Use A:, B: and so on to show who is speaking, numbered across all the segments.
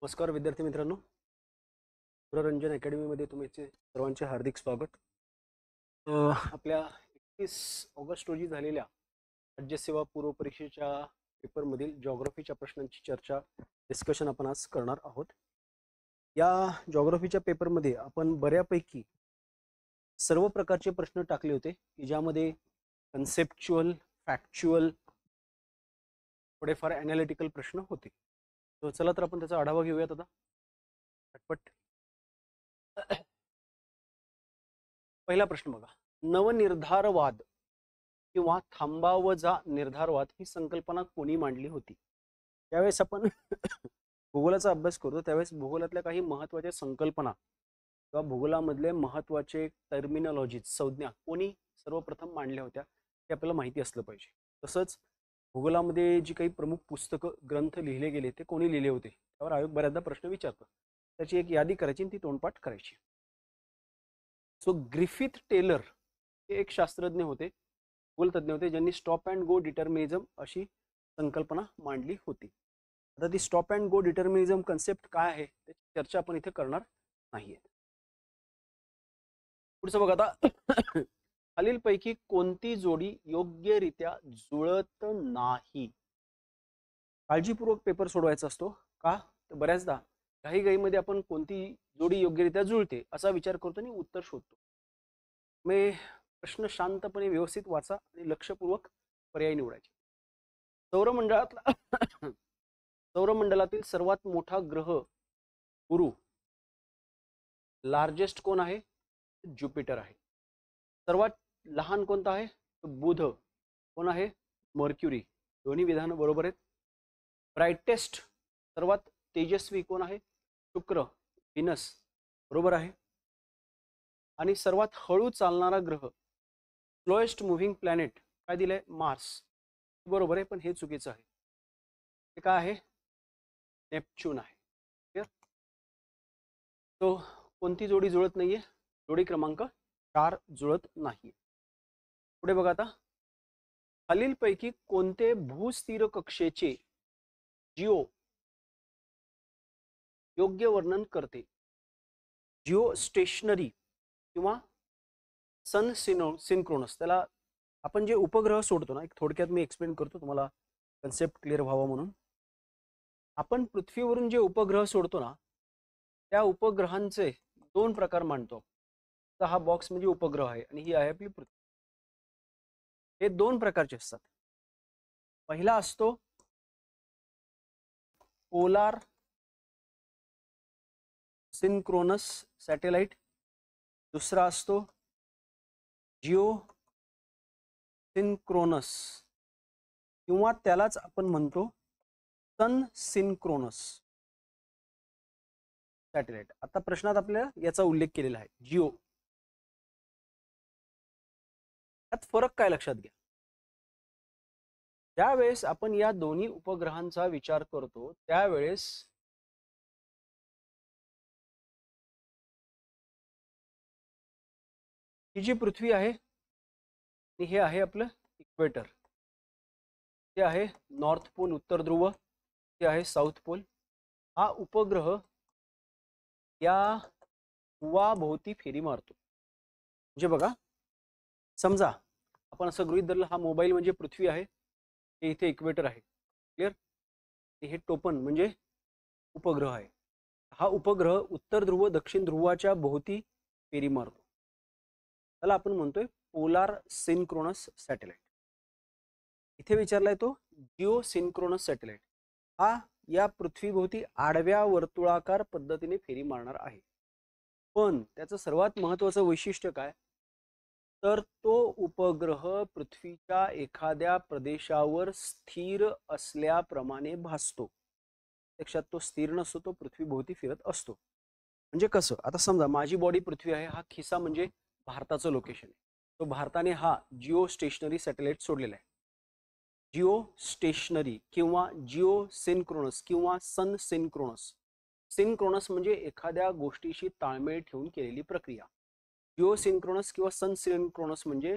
A: नमस्कार विद्यार्थी मित्रांनो, पुररंजन अकॅडमीमध्ये तुमचे सर्वांचे हार्दिक स्वागत. आपल्या 31 ऑगस्ट रोजी झालेल्या राज्यसेवा पूर्व परीक्षेच्या पेपरमधील जॉग्राफीच्या प्रश्नांची चर्चा डिस्कशन आपण आज करणार आहोत. या जॉग्राफीच्या पेपरमध्ये आपण बऱ्यापैकी सर्व प्रकारचे प्रश्न टाकले होते की ज्यामध्ये कन्सेप्च्युअल, फॅक्च्युअल, थोडेफार ॲनालिटिकल प्रश्न होते. तो चला तर आपण त्याचा आढावा घेऊयात आता पटपट. पहिला प्रश्न बघा, नवनिर्धारवाद किंवा थांबावजा निर्धारवाद ही संकल्पना कोणी मांडली होती? त्यावेळेस आपण भूगोलाचा अभ्यास करतो त्यावेळेस भूगोलातल्या काही महत्त्वाच्या संकल्पना किंवा भूगोलामधले महत्त्वाचे टर्मिनॉलॉजीज, संज्ञा कोणी सर्वप्रथम मांडल्या होत्या हे आपल्याला माहिती असलं पाहिजे. तसंच भूगोलामध्ये जी काही प्रमुख पुस्तकं, ग्रंथ लिहिले गेले ते कोणी लिहिले होते त्यावर आयोग बऱ्याचदा प्रश्न विचारतो. त्याची एक यादी करायची आणि ती तोंडपाठ करायची. सो ग्रिफिथ टेलर हे एक शास्त्रज्ञ होते, भूगोलतज्ञ होते, ज्यांनी स्टॉप अँड गो डिटर्मिनिझम अशी संकल्पना मांडली होती. आता ती स्टॉप अँड गो डिटर्मिनिझम कन्सेप्ट काय आहे त्याची चर्चा आपण इथे करणार नाहीये. पुढचं बघा आता, खालीलपैकी कोणती जोडी योग्यरित्या जुळत नाही? काळजीपूर्वक पेपर सोडवायचा असतो का, तर बऱ्याचदा घाईघाईमध्ये आपण कोणती जोडी योग्यरित्या जुळते असा विचार करतो आणि उत्तर शोधतो. मी प्रश्न शांतपणे व्यवस्थित वाचा आणि लक्षपूर्वक पर्याय निवडायचे. सौरमंडलातील सर्वात मोठा ग्रह गुरु लार्जेस्ट कोण आहे? ज्युपिटर आहे. सर्वात लहान कोणता आहे? बुध. कोण आहे? मर्क्युरी. दोन्ही विधान बरोबर आहेत. ब्राइटेस्ट सर्वात तेजस्वी कोण आहे? शुक्र, व्हीनस. बरोबर आहे. आणि सर्वात हळू चालणारा ग्रह, स्लोएस्ट मूव्हिंग प्लॅनेट काय दिलंय? मार्स. बरोबर आहे, पण हे चुकीचं आहे. ते काय आहे? नेपच्यून आहे. क्लिअर? तो कोणती जोडी जुळत नाहीये? जोडी क्रमांक 4 जुळत नाही. पुढे बघा आता, खालीलपैकी कोणते भूस्थिर कक्षेचे जिओ योग्य वर्णन करते? जिओ स्टेशनरी किंवा सन सिंक्रोनस. त्याला आपण जे उपग्रह सोडतो ना, एक थोडक्यात मी एक्सप्लेन करतो तुम्हाला कन्सेप्ट क्लिअर व्हावा म्हणून. आपण पृथ्वीवरून जे उपग्रह सोडतो ना, त्या उपग्रहांचे दोन प्रकार मानतो. तर हा बॉक्स म्हणजे उपग्रह आहे आणि ही आहे आपली पृथ्वी. हे दोन प्रकारचे असतात. पहिला असतो पोलार सिंक्रोनस सॅटेलाइट, दुसरा असतो जिओ सिंक्रोनस किंवा त्यालाच आपण म्हणतो सन सिंक्रोनस सॅटेलाइट. आता प्रश्नात आपल्याला याचा उल्लेख केलेला आहे, जिओ. यात फरक काय लक्षात घ्या. ज्यावेळेस आपण या दोन्ही उपग्रहांचा विचार करतो त्यावेळेस ही जी पृथ्वी आहे हे आहे आपलं इक्वेटर, ते आहे नॉर्थ पोल उत्तर ध्रुव, ते आहे साऊथ पोल. हा उपग्रह या ध्रुवाभोवती फेरी मारतो. म्हणजे बघा, समजा आपण असं गृहीत धरलं हा मोबाईल म्हणजे पृथ्वी आहे, हे इथे इक्वेटर आहे. क्लिअर? हे टोपण म्हणजे उपग्रह आहे. हा उपग्रह उत्तर ध्रुव दक्षिण ध्रुवाच्या भोवती फेरी मारतो. त्याला आपण म्हणतोय पोलार सिंक्रोनस सॅटेलाइट. इथे विचारलाय तो जिओ सिंक्रोनस सॅटेलाइट. हा या पृथ्वीभोवती आडव्या वर्तुळाकार पद्धतीने फेरी मारणार आहे. पण त्याचं सर्वात महत्त्वाचं वैशिष्ट्य काय, तर तो उपग्रह पृथ्वीच्या एखाद्या प्रदेशावर स्थिर असल्याप्रमाणे भासतो. प्रत्यक्षात तो स्थिर नसतो, तो पृथ्वीभोवती फिरत असतो. म्हणजे कसं, आता समजा माझी बॉडी पृथ्वी आहे, हा खिसा म्हणजे भारताचं लोकेशन आहे. तो भारताने हा जिओ स्टेशनरी सॅटेलाइट सोडलेला आहे. जिओ स्टेशनरी किंवा जिओ सिंक्रोनस किंवा सन सिंक्रोनस. सिंक्रोनस म्हणजे एखाद्या गोष्टीशी ताळमेळ ठेवून केलेली प्रक्रिया. जिओ सिंक्रोनस किंवा सन सिंक्रोनस म्हणजे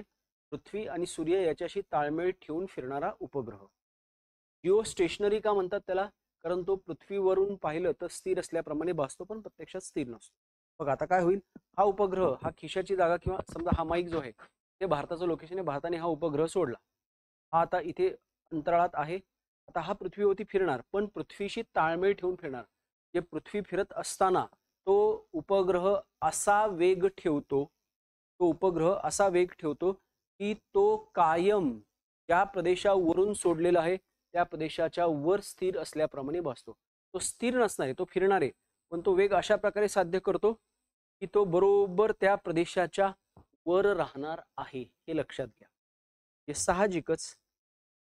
A: पृथ्वी आणि सूर्य याच्याशी ताळमेळ ठेवून फिरणारा उपग्रह. जिओ स्टेशनरी का म्हणतात त्याला, कारण तो पृथ्वीवरून पाहिलं तर स्थिर असल्याप्रमाणे भासतो, पण प्रत्यक्षात स्थिर नसतो. बघ आता काय होईल, हा उपग्रह हा खिशाची जागा किंवा समजा हा माईक जो आहे ते भारताचं लोकेशन आहे, भारताने हा उपग्रह सोडला, हा आता इथे अंतराळात आहे. आता हा पृथ्वीवरती फिरणार, पण पृथ्वीशी ताळमेळ ठेवून फिरणार. जे पृथ्वी फिरत असताना तो उपग्रह असा वेग ठेवतो, तो उपग्रह असा वेग ठेवतो की तो कायम ज्या प्रदेशावरून सोडलेला आहे त्या प्रदेशाच्या वर स्थिर असल्याप्रमाणे भासतो. तो स्थिर नसणार आहे, तो फिरणार आहे, पण तो वेग अशा प्रकारे साध्य करतो की तो बरोबर त्या प्रदेशाच्या वर राहणार आहे, हे लक्षात घ्या. हे साहजिकच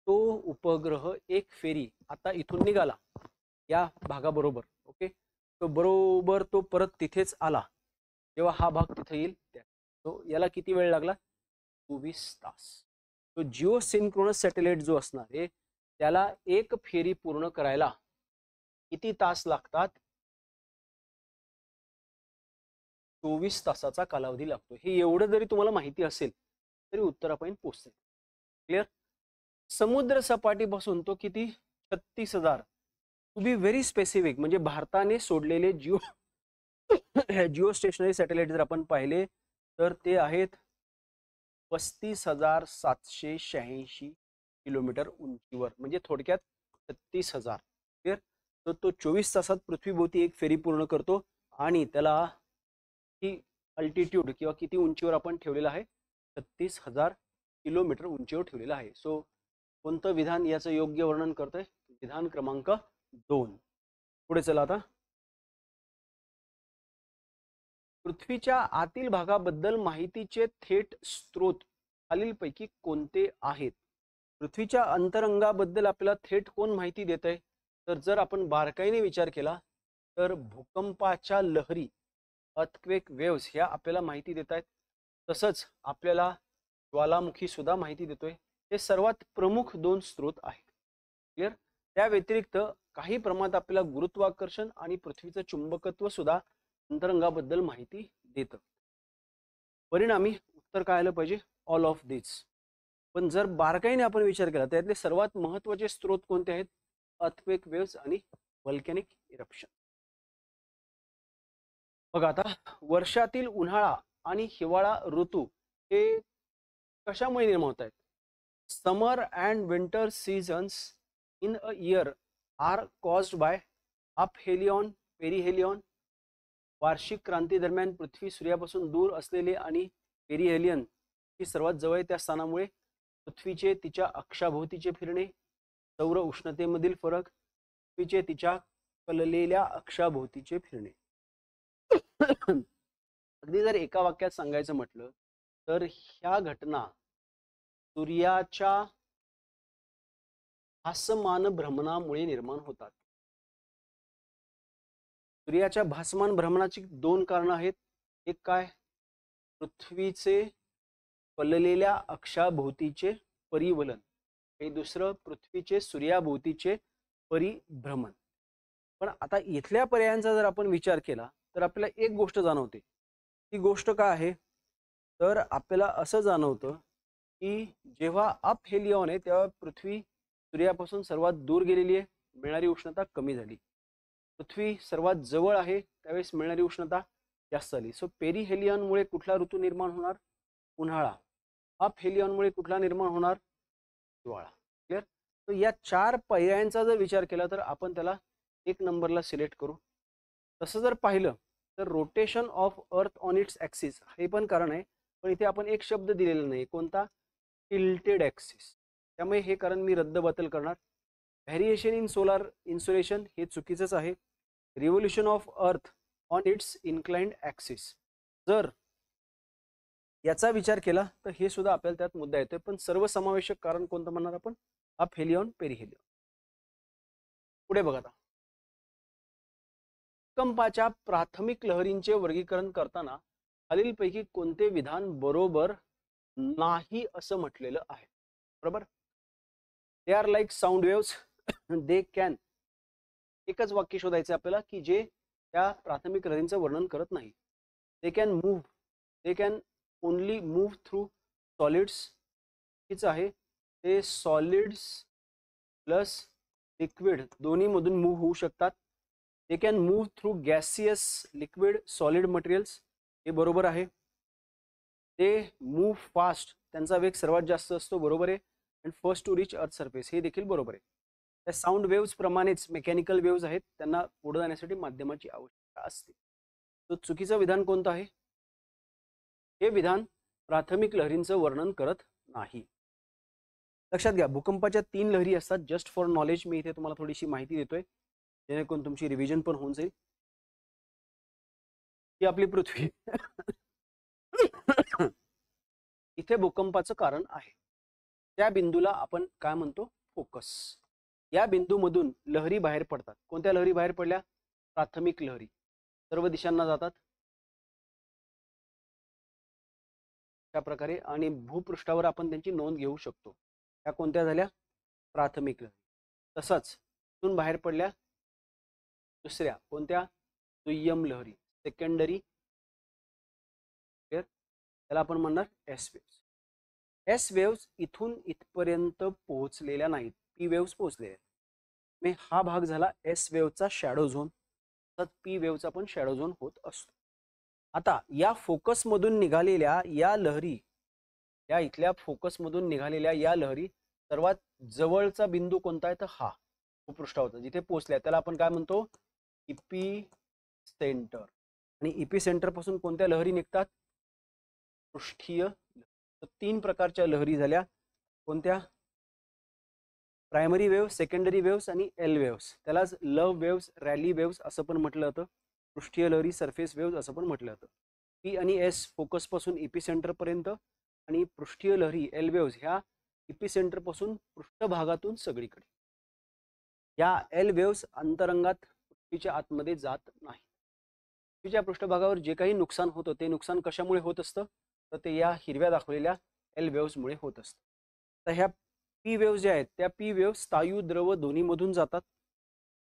A: तो उपग्रह एक फेरी आता इथून निघाला या भागाबरोबर, ओके, तो बरोबर तो परत तिथेच आला जेव्हा हा भाग तिथे येईल. तो याला किती वेळ लागला, 24 तास. तो जिओ सिंक्रोनस सॅटेलाइट जो असणार आहे त्याला एक फेरी पूर्ण करायला किती तास लागतात, 24 तासाचा कालावधी लागतो. हे एवढं जरी तुम्हाला माहिती असेल तरी उत्तरापर्यंत पोहोचते. क्लिअर. समुद्र सपाटीपासून तो किती, 36,000. टू बी व्हेरी स्पेसिफिक, म्हणजे भारताने सोडलेले जिओ स्टेशनरी सॅटेलाइट जर आपण पाहिले तर ते आहेत 35,786 किलोमीटर उंचीवर, म्हणजे थोडक्यात 36,000. क्लिअर. तर तो 24 तासात पृथ्वीभोवती एक फेरी पूर्ण करतो आणि त्याला ही अल्टिट्यूड किंवा किती उंचीवर आपण ठेवलेला आहे, 36,000 किलोमीटर उंचीवर ठेवलेला आहे. सो कोणतं विधान याचं योग्य वर्णन करतंय, विधान क्रमांक 2. पुढे चला आता. पृथ्वीच्या आतील भागाबद्दल माहितीचे थेट स्रोत खालीलपैकी कोणते आहेत. पृथ्वीच्या अंतरंगाबद्दल आपल्याला थेट कोण माहिती देत आहे, तर जर आपण बारकाईने विचार केला तर भूकंपाच्या लहरी, अर्थक्वेक वेव्स, ह्या आपल्याला माहिती देत आहेत. तसंच आपल्याला ज्वालामुखी सुद्धा माहिती देतोय. हे सर्वात प्रमुख 2 स्रोत आहेत. क्लिअर. त्या व्यतिरिक्त काही प्रमाणात आपल्याला गुरुत्वाकर्षण आणि पृथ्वीचं चुंबकत्व सुद्धा अंतरंगाबद्दल माहिती देतं. परिणामी उत्तर काय आलं पाहिजे, ऑल ऑफ दिस. पण जर बारकाईने आपण विचार केला त्यातले सर्वात महत्त्वाचे स्रोत कोणते आहेत, अर्थक्वेक वेव्स आणि व्हॉल्कॅनिक इरप्शन. बघा आता, वर्षातील उन्हाळा आणि हिवाळा ऋतू हे कशामुळे निर्माण होत आहेत. Summer and winter seasons in a year are caused by aphelion, perihelion. वार्षिक क्रांती दरम्यान पृथ्वी सूर्यापासून दूर असलेले आणि पेरिहेलियन ही सर्वात जवळ त्या स्थानामुळे पृथ्वीचे तिच्या अक्षाभोवतीचे फिरणे, सौर उष्णतेमधील फरक, पृथ्वीचे तिच्या कललेल्या अक्षाभोवतीचे फिरणे. अगदी जर एका वाक्यात सांगायचं म्हटलं तर ह्या घटना सूर्याच्या भासमान भ्रमणामुळे निर्माण होतात. सूर्याच्या भासमान भ्रमणाची 2 कारणं आहेत. एक काय, पृथ्वीचे कललेल्या अक्षाभोवतीचे परिवलन, आणि दुसरं पृथ्वीचे सूर्याभोवतीचे परिभ्रमण. पण आता इथल्या पर्यायांचा जर आपण विचार केला तर आपल्याला एक गोष्ट जाणवते. ती गोष्ट काय आहे, तर आपल्याला असं जाणवतं की जेव्हा अपहेलियन आहे तेव्हा पृथ्वी सूर्यापासून सर्वात दूर गेलेली आहे, मिळणारी उष्णता कमी झाली. पृथ्वी सर्वात जवळ आहे त्यावेळेस मिळणारी उष्णता जास्त झाली. सो पेरिहेलियनमुळे कुठला ऋतू निर्माण होणार, उन्हाळा. अपहेलियनमुळे कुठला निर्माण होणार, हिवाळा. क्लिअर. तर या 4 पर्यायांचा जर विचार केला तर आपण त्याला 1 नंबरला सिलेक्ट करू. तसं जर पाहिलं तर rotation of earth on it's axis हे पण कारण आहे, पण इथे आपण एक शब्द दिलेला नाही, कोणता, टिल्टेड ॲक्सिस. त्यामुळे हे कारण मी रद्दबातल करणार. व्हेरिएशन इन सोलार इन्सुलेशन हे चुकीचंच आहे. Revolution of earth on it's inclined axis, जर याचा विचार केला तर हे सुद्धा आपल्याला त्यात मुद्दा येतोय. पण सर्वसमावेशक कारण कोणतं म्हणणार आपण, अपहेलियन, पेरिहेलियन. पुढे बघा आता, भूकंपाच्या प्राथमिक लहरींचे वर्गीकरण करताना खालीलपैकी कोणते विधान बरोबर नाही असं म्हटलेलं आहे. बरोबर. They are like sound waves, they can. एकच वाक्य शोधायचं आपल्याला की जे त्या प्राथमिक लहरींचं वर्णन करत नाही. They can move, they can only move through solids. हीच आहे, ते सॉलिड्स प्लस लिक्विड दोन्हीमधून मूव्ह होऊ शकतात. They can move through gaseous, liquid, solid materials, हे बरोबर आहे. ते मूव्ह फास्ट, त्यांचा वेग सर्वात जास्त असतो, बरोबर आहे. And first to reach earth surface, हे देखील बरोबर आहे. त्या साऊंड वेव्स प्रमाणेच मेकॅनिकल वेव्स आहेत, त्यांना पुढे जाण्यासाठी माध्यमाची आवश्यकता असते. तो चुकीचं विधान कोणतं आहे? हे विधान प्राथमिक लहरींचं वर्णन करत नाही. लक्षात घ्या, भूकंपाच्या 3 लहरी असतात. जस्ट फॉर नॉलेज मी इथे तुम्हाला थोडीशी माहिती देतोय, जेणेकरून तुमची रिव्हिजन पण होऊन जाईल. ही आपली पृथ्वी इथे भूकंपाचं कारण आहे. त्या बिंदूला आपण काय म्हणतो? फोकस. या बिंदूमधून लहरी बाहेर पडतात. कोणत्या लहरी बाहेर पडल्या? प्राथमिक लहरी. सर्व दिशांना जातात त्या प्रकारे, आणि भूपृष्ठावर आपण त्यांची नोंद घेऊ शकतो. त्या कोणत्या झाल्या? प्राथमिक लहरी. तसंच तिथून बाहेर पडल्या दुसऱ्या कोणत्या? दुय्यम लहरी, सेकंडरी. त्याला आपण म्हणणार एस वेव्स. एस वेव्स इथून इथपर्यंत पोहोचलेल्या नाहीत, पी वेव्स पोहोचलेल्या. मी हा भाग झाला एस वेव्हचा शॅडो झोन, तर पी वेव्हचा पण शॅडो झोन होत असतो. आता या फोकस मधून निघालेल्या या लहरी, या इथल्या फोकस मधून निघालेल्या या लहरी, सर्वात जवळचा बिंदू कोणता आहे? तर हा भूपृष्ठावरचा जिथे पोहोचल्या त्याला आपण काय म्हणतो? EP centre. आणि इपी सेंटर पासून कोणत्या लहरी निघतात? पृष्ठीय. 3 प्रकारच्या लहरी झाल्या. कोणत्या? प्रायमरी वेव्ह, सेकंडरी वेव्स आणि एल वेव्स. त्यालाच लव वेव्स, रॅली वेव्स असं पण म्हटलं जातं. पृष्ठीय लहरी, सरफेस वेव्स असं पण म्हटलं जातं. पी आणि एस फोकस पासून इपी सेंटर पर्यंत, आणि पृष्ठीय लहरी एल वेव्स ह्या इपी सेंटर पासून पृष्ठभागातून सगळीकडे. या एल वेव्स अंतरंगात पृथ्वीच्या आतमध्ये जात नाही. पृथ्वीच्या पृष्ठभागावर जे काही नुकसान होतं ते नुकसान कशामुळे होत असतं? तर ते या हिरव्या दाखवलेल्या एल वेव्समुळे होत असतं. तर ह्या पी वेव्स ज्या आहेत त्या पी वेव्स स्थायू, द्रव दोन्हीमधून जातात.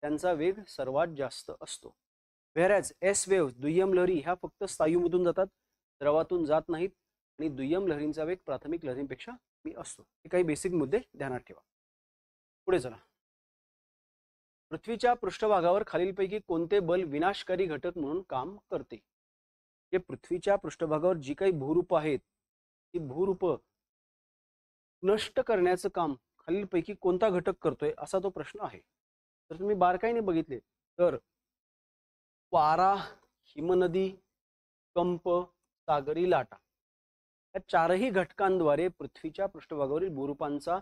A: त्यांचा वेग सर्वात जास्त असतो. व्हेअरॅज एस वेव्स, दुय्यम लहरी, ह्या फक्त स्थायूमधून जातात, द्रवातून जात नाहीत. आणि दुय्यम लहरींचा वेग प्राथमिक लहरींपेक्षा कमी असतो. हे काही बेसिक मुद्दे ध्यानात ठेवा. पुढे चला. पृथ्वीच्या पृष्ठभागावर खालीलपैकी कोणते बल विनाशकारी घटक म्हणून काम करते? जे पृथ्वीच्या पृष्ठभागावर जी काही भूरूप आहेत ती भूरूप नष्ट करण्याचं काम खालीलपैकी कोणता घटक करतोय, असा तो प्रश्न आहे. तर तुम्ही बारकाईने बघितले तर वारा, हिमनदी, कंप, सागरी लाटा, या 4ही घटकांद्वारे पृथ्वीच्या पृष्ठभागावरील भूरूपांचा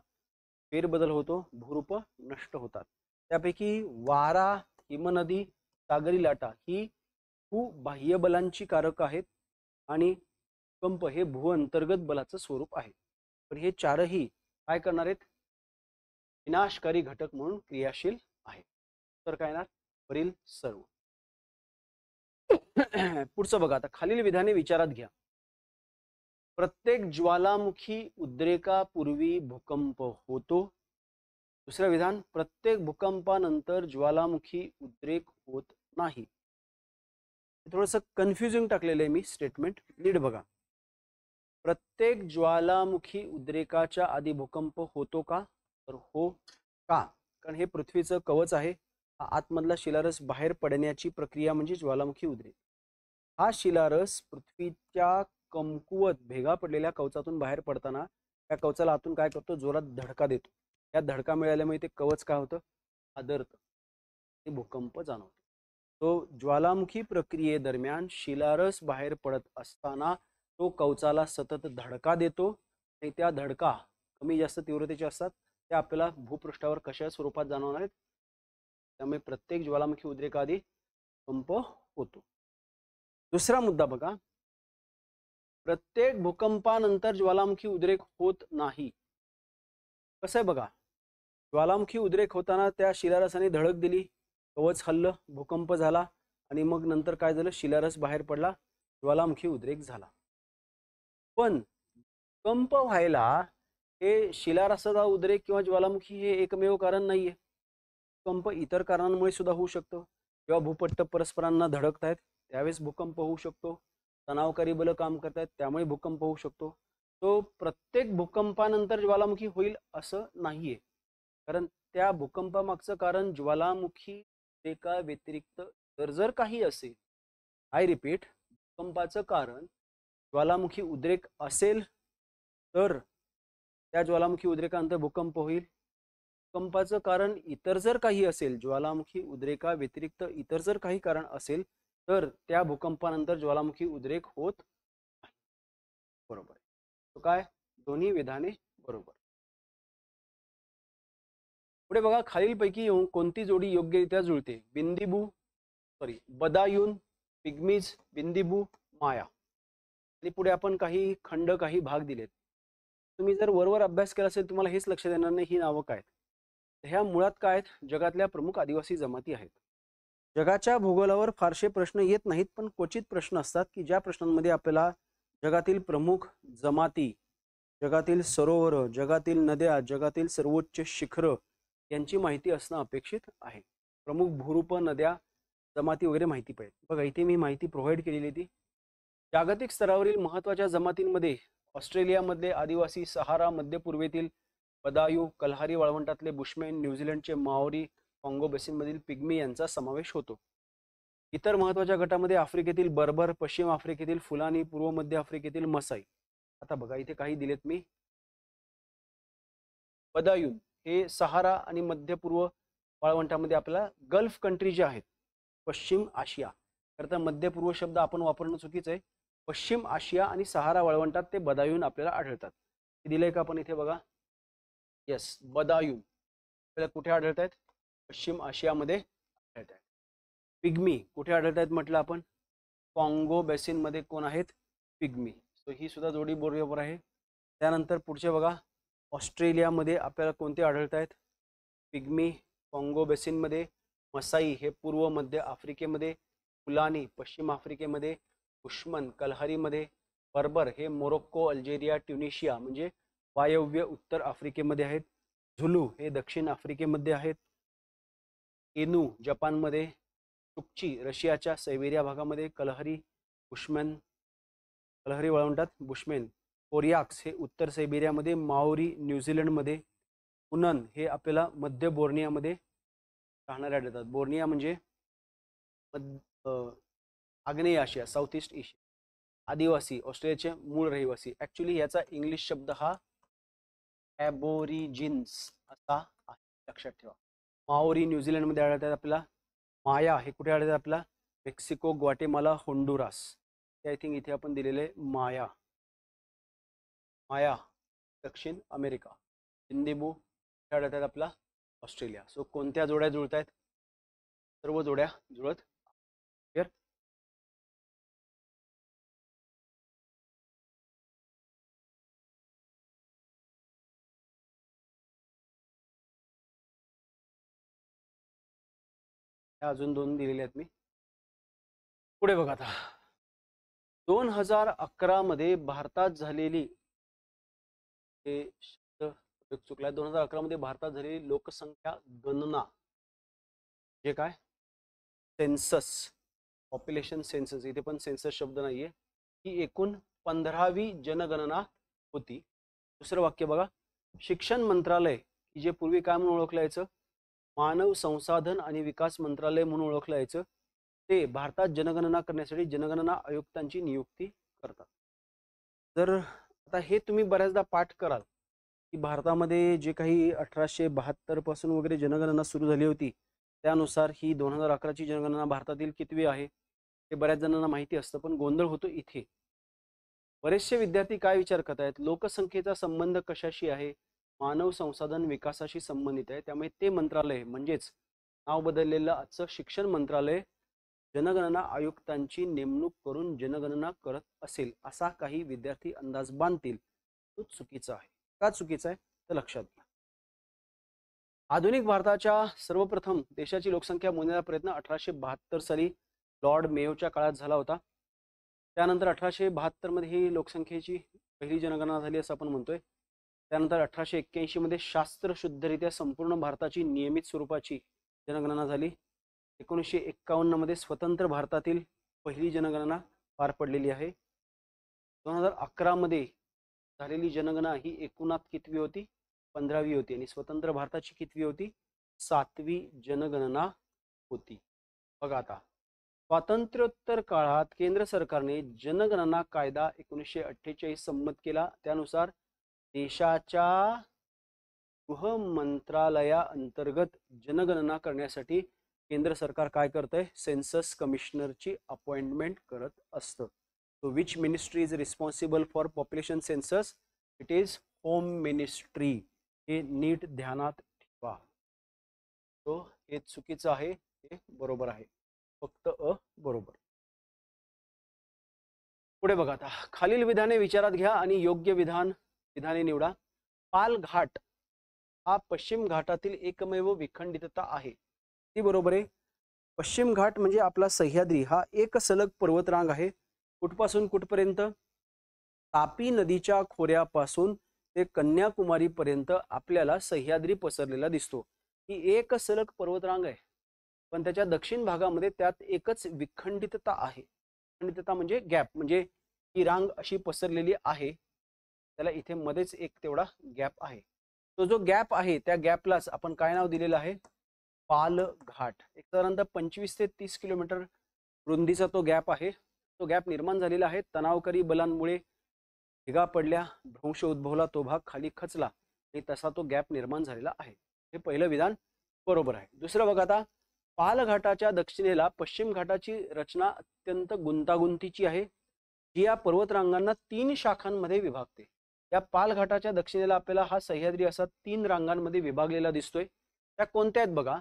A: फेरबदल होतो, भूरूप नष्ट होतात. त्यापैकी वारा, हिमनदी, सागरी लाटा ही भूबाह्य बलांची कारक आहेत, आणि कंप हे भू अंतर्गत बलाचं स्वरूप आहे. पण हे 4ही काय करणार आहेत? विनाशकारी घटक म्हणून क्रियाशील आहे. तर काय येणार? वरील सर्व. पुढचं बघा. आता खालील विधाने विचारात घ्या. प्रत्येक ज्वालामुखी उद्रेकापूर्वी भूकंप होतो. दुसरं विधान, प्रत्येक भूकंपानंतर ज्वालामुखी उद्रेक होत नाही. थोडंसं कन्फ्युजिंग टाकलेलं आहे मी स्टेटमेंट, नीट बघा. प्रत्येक ज्वालामुखी उद्रेकाच्या आधी भूकंप होतो का? तर हो. का? कारण हे पृथ्वीचं कवच आहे. आतमधला शिलारस बाहेर पडण्याची प्रक्रिया म्हणजे ज्वालामुखी उद्रेक. हा शिलारस पृथ्वीच्या कमकुवत भेगा पडलेल्या कवचातून बाहेर पडताना त्या कवचाला आतून काय करतो? जोरात धडका देतो. या धडका मिळाल्यामुळे ते कवच काय होतं? आदरतं. ते भूकंप जाणवतो. तो ज्वालामुखी प्रक्रियेदरम्यान शिलारस बाहेर पडत असताना तो कवचाला सतत धडका देतो, आणि त्या धडका कमी जास्त तीव्रतेचे असतात. ते आपल्याला भूपृष्ठावर कशा स्वरूपात जाणवणार आहेत? त्यामुळे प्रत्येक ज्वालामुखी उद्रेकाआधी भूकंप होतो. दुसरा मुद्दा बघा. प्रत्येक भूकंपानंतर ज्वालामुखी उद्रेक होत नाही. कसं आहे बघा. ज्वालामुखी उद्रेक होताना त्या शिलारसाने धडक दिली, कवच हल्लं, भूकंप झाला, आणि मग नंतर काय झालं? शिलारस बाहेर पडला, ज्वालामुखी उद्रेक झाला. पण कंप व्हायला हे शिलारसाचा उद्रेक किंवा ज्वालामुखी हे एकमेव कारण नाहीये. कंप इतर कारणांमुळे सुद्धा होऊ शकतो. जेव्हा भूपट्ट परस्परांना धडकतायत त्यावेळेस भूकंप होऊ शकतो. तणावकारी बल काम करतायत त्यामुळे भूकंप होऊ शकतो. तो प्रत्येक भूकंपानंतर ज्वालामुखी होईल असं नाहीये. कारण त्या भूकंपामागचं कारण ज्वालामुखी का व्यतिरिक्त जर काही असेल, आय रिपीट, भूकंपाचं कारण ज्वालामुखी उद्रेक असेल तर त्या ज्वालामुखी उद्रेकानंतर भूकंप होईल. भूकंपाचं कारण इतर जर काही असेल, ज्वालामुखी उद्रेका व्यतिरिक्त इतर जर काही कारण असेल तर त्या भूकंपानंतर ज्वालामुखी उद्रेक होत नाही. बरोबर. तो काय, दोन्ही विधाने बरोबर. पुढे बघा, खालीलपैकी कोणती जोडी योग्यरित्या जुळते? बदायून, पिग्मीज, बिंदिबू, माया. आणि पुढे आपण काही खंड, काही भाग दिलेत. तुम्ही जर वरवर अभ्यास केला असेल तुम्हाला हेच लक्षात येणार नाही ही नावं काय आहेत. ह्या मुळात काय आहेत? जगातल्या प्रमुख आदिवासी जमाती आहेत. जगाच्या भूगोलावर फारसे प्रश्न येत नाहीत, पण क्वचित प्रश्न असतात की ज्या प्रश्नांमध्ये आपल्याला जगातील प्रमुख जमाती, जगातील सरोवर, जगातील नद्या, जगातील सर्वोच्च शिखर यांची माहिती असणं अपेक्षित आहे. प्रमुख भूरूप, नद्या, जमाती वगैरे माहिती पाहिजे. बघा इथे मी माहिती प्रोव्हाइड केलेली ती. जागतिक स्तरावरील महत्त्वाच्या जमातींमध्ये ऑस्ट्रेलियामधले आदिवासी, सहारा, मध्य पूर्वेतील बदायू, कल्हारी वाळवंटातले बुशमॅन, न्यूझीलंडचे माओरी, काँगो बेसिनमधील पिग्मी यांचा समावेश होतो. इतर महत्त्वाच्या गटामध्ये आफ्रिकेतील बर्बर, पश्चिम आफ्रिकेतील फुलानी, पूर्व मध्य आफ्रिकेतील मसाई. आता बघा इथे काही दिलेत मी. बदायून हे सहारा आणि मध्य पूर्व वाळवंटामध्ये आपल्याला गल्फ कंट्री जे आहेत, पश्चिम आशिया, खरं तर मध्य पूर्व शब्द आपण वापरणं चुकीचं आहे. पश्चिम आशिया आणि सहारा वाळवंटात ते बदायून आपल्याला आढळतात. हे दिलंय का आपण इथे बघा. येस, बदायून आपल्याला कुठे आढळत आहेत? पश्चिम आशियामध्ये आढळत आहेत. पिग्मी कुठे आढळत आहेत म्हटलं आपण? काँगो बेसिन मध्ये कोण आहेत? पिग्मी. सो ही सुद्धा जोडी बरोबर आहे. त्यानंतर पुढचे बघा, ऑस्ट्रेलियामध्ये आपल्याला कोणते आढळत आहेत? पिग्मी काँगो बेसिनमध्ये, मसाई हे पूर्व मध्य आफ्रिकेमध्ये, फुलानी पश्चिम आफ्रिकेमध्ये, बुशमन कल्हारीमध्ये, बर्बर हे मोरोक्को, अल्जेरिया, ट्युनिशिया म्हणजे वायव्य उत्तर आफ्रिकेमध्ये आहेत, झुलू हे दक्षिण आफ्रिकेमध्ये आहेत, एनू जपानमध्ये, चुकची रशियाच्या सायबेरिया भागामध्ये, कल्हारी बुशमॅन कल्हारी वाळवंटात बुशमॅन, कोरियाक्स हे उत्तर सायबेरियामध्ये, माओरी न्यूझीलंडमध्ये, पुनन हे आपल्याला मध्य बोर्नियामध्ये राहणारे आढळतात. बोर्निया म्हणजे आग्नेय आशिया, साऊथ ईस्ट एशिया. आदिवासी ऑस्ट्रेलियाचे मूळ रहिवासी. ऍक्च्युली याचा इंग्लिश शब्द हा ॲबोरिजिन्स असा आहे, लक्षात ठेवा. माओरी न्यूझीलंडमध्ये आढळतात आपल्याला. माया हे कुठे आढळतात आपल्याला? Mexico, Guatemala, Honduras. I think इथे आपण दिलेले माया. माया दक्षिण अमेरिका. बिंदिबू कुठे आढळतात आपला? ऑस्ट्रेलिया. सो कोणत्या जोड्या जुळत आहेत? सर्व जोड्या जुळत. क्लिअर? अजून दोन दिलेले आहेत मी. पुढे बघा आता, 2011 मध्ये भारतात झालेली, हे शब्द चुकला, 2011 मध्ये भारतात झालेली लोकसंख्या गणना, जे काय सेन्सस, पॉप्युलेशन सेन्सस, इथे पण सेन्सस शब्द नाहीये, ही एकूण 15वी जनगणना होती. दुसरं वाक्य बघा, शिक्षण मंत्रालय जे पूर्वी काय म्हणून ओळखलं जायचं? मानव संसाधन आणि विकास मंत्रालय म्हणून ओळखलं जायचं, ते भारतात जनगणना करण्यासाठी जनगणना आयुक्तांची नियुक्ती करतात. तर आता हे तुम्ही बऱ्याचदा पाठ कराल की भारतामध्ये जे काही 1872 पासून वगैरे जनगणना सुरू झाली होती, त्यानुसार ही 2011ची जनगणना भारतातील कितवी आहे हे बऱ्याच जणांना माहिती असतं, पण गोंधळ होतो इथे. बरेचसे विद्यार्थी काय विचार करतायत, लोकसंख्येचा संबंध कशाशी आहे? मानव संसाधन विकासाशी संबंधित आहे. त्यामुळे ते मंत्रालय म्हणजेच नाव बदललेलं आजचं शिक्षण मंत्रालय जनगणना आयुक्तांची नेमणूक करून जनगणना करत असेल असा काही विद्यार्थी अंदाज बांधतील. तो चुकीचा आहे. का चुकीचा आहे तर लक्षात घ्या. आधुनिक भारताच्या सर्वप्रथम देशाची लोकसंख्या मोजण्याचा प्रयत्न 1872 साली लॉर्ड मेयोच्या काळात झाला होता. त्यानंतर 1872 मध्ये ही लोकसंख्येची पहिली जनगणना झाली असं आपण म्हणतोय. त्यानंतर 1881 मध्ये शास्त्रशुद्धरित्या संपूर्ण भारताची नियमित स्वरूपाची जनगणना झाली. 1951 मध्ये स्वतंत्र भारतातील पहिली जनगणना पार पडलेली आहे. 2011 मध्ये झालेली जनगणना ही एकूणात कितवी होती? 15वी होती आणि स्वतंत्र भारताची कितवी होती? 7वी जनगणना होती. बघा आता, स्वातंत्र्योत्तर काळात केंद्र सरकारने जनगणना कायदा 1948 संमत केला. त्यानुसार देशाच्या गृह मंत्रालयाअंतर्गत जनगणना करण्यासाठी केंद्र सरकार काय करतंय? सेन्सस कमिशनरची अपॉइंटमेंट करत असतं. So which ministry is responsible for population census? It is home ministry. हे नीट ध्यानात ठेवा. तो हे चुकीचं आहे, हे बरोबर आहे, फक्त अ बरोबर. पुढे बघा आता, खालील विधाने विचारात घ्या आणि योग्य विधाने निवडा. पालघाट हा पश्चिम घाटातील एकमेव विखंडितता आहे. ती बरोबर आहे. पश्चिम घाट म्हणजे आपला सह्याद्री हा एक सलग पर्वतरांग आहे. कुठपासून कुठपर्यंत? तापी नदीच्या खोऱ्यापासून ते कन्याकुमारी पर्यंत आपल्याला सह्याद्री पसरलेला दिसतो. ही एक सलग पर्वतरांग आहे, पण त्याच्या दक्षिण भागामध्ये त्यात एकच विखंडितता आहे. विखंडितता म्हणजे गॅप, म्हणजे ही रांग अशी पसरलेली आहे, त्याला इथे मध्येच एक तेवढा गॅप आहे. तो जो गॅप आहे त्या गॅपलाच आपण काय नाव दिलेलं आहे? पालघाट. एक साधारणतः 25 ते 30 किलोमीटर रुंदीचा तो गॅप आहे. तो गॅप निर्माण झालेला आहे तणावकारी बलांमुळे. ढिगा पडल्या, भ्रंश उद्भवला, तो भाग खाली खचला आणि तसा तो गॅप निर्माण झालेला आहे. हे पहिलं विधान बरोबर आहे. दुसरं बघा आता, पालघाटाच्या दक्षिणेला पश्चिम घाटाची रचना अत्यंत गुंतागुंतीची आहे, जी या पर्वतरांगांना 3 शाखांमध्ये विभागते. या पालघाटाच्या दक्षिणेला आपल्याला हा सह्याद्री असा 3 रांगांमध्ये विभागलेला दिसतोय. त्या कोणत्या आहेत बघा?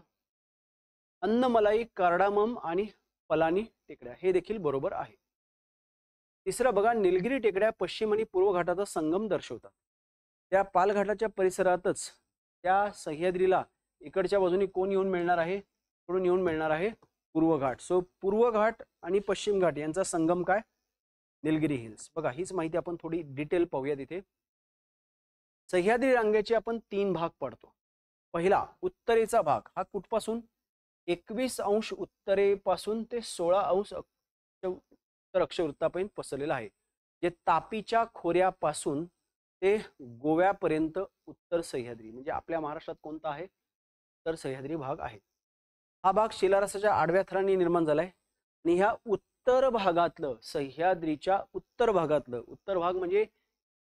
A: अन्नमलाई, कार्डामम आणि पलानी टेकड्या. हे देखील बरोबर आहे. तिसरं बघा, निलगिरी टेकड्या पश्चिम आणि पूर्व घाटाचा संगम दर्शवतात. त्या पालघाटाच्या परिसरातच त्या सह्याद्रीला इकडच्या बाजूने कोण येऊन मिळणार आहे? कुठून येऊन मिळणार आहे? पूर्व घाट. सो पूर्व घाट आणि पश्चिम घाट यांचा संगम काय? निलगिरी हिल्स. बघा, हीच माहिती आपण थोडी डिटेल पाहूया. तिथे सह्याद्री रांगेचे आपण 3 भाग पाडतो. पहिला उत्तरेचा भाग हा कुठपासून? 21 अंश उत्तरेपासून ते 16 अंश उत्तर अक्षवृत्तापर्यंत पसरलेला आहे. जे तापीच्या खोऱ्यापासून ते गोव्यापर्यंत उत्तर सह्याद्री, म्हणजे आपल्या महाराष्ट्रात कोणता आहे? उत्तर सह्याद्री भाग आहे. हा भाग शिलारसाच्या आडव्या थरांनी निर्माण झालाय आणि ह्या उत्तर भागातलं, सह्याद्रीच्या उत्तर भागातलं, उत्तर भाग म्हणजे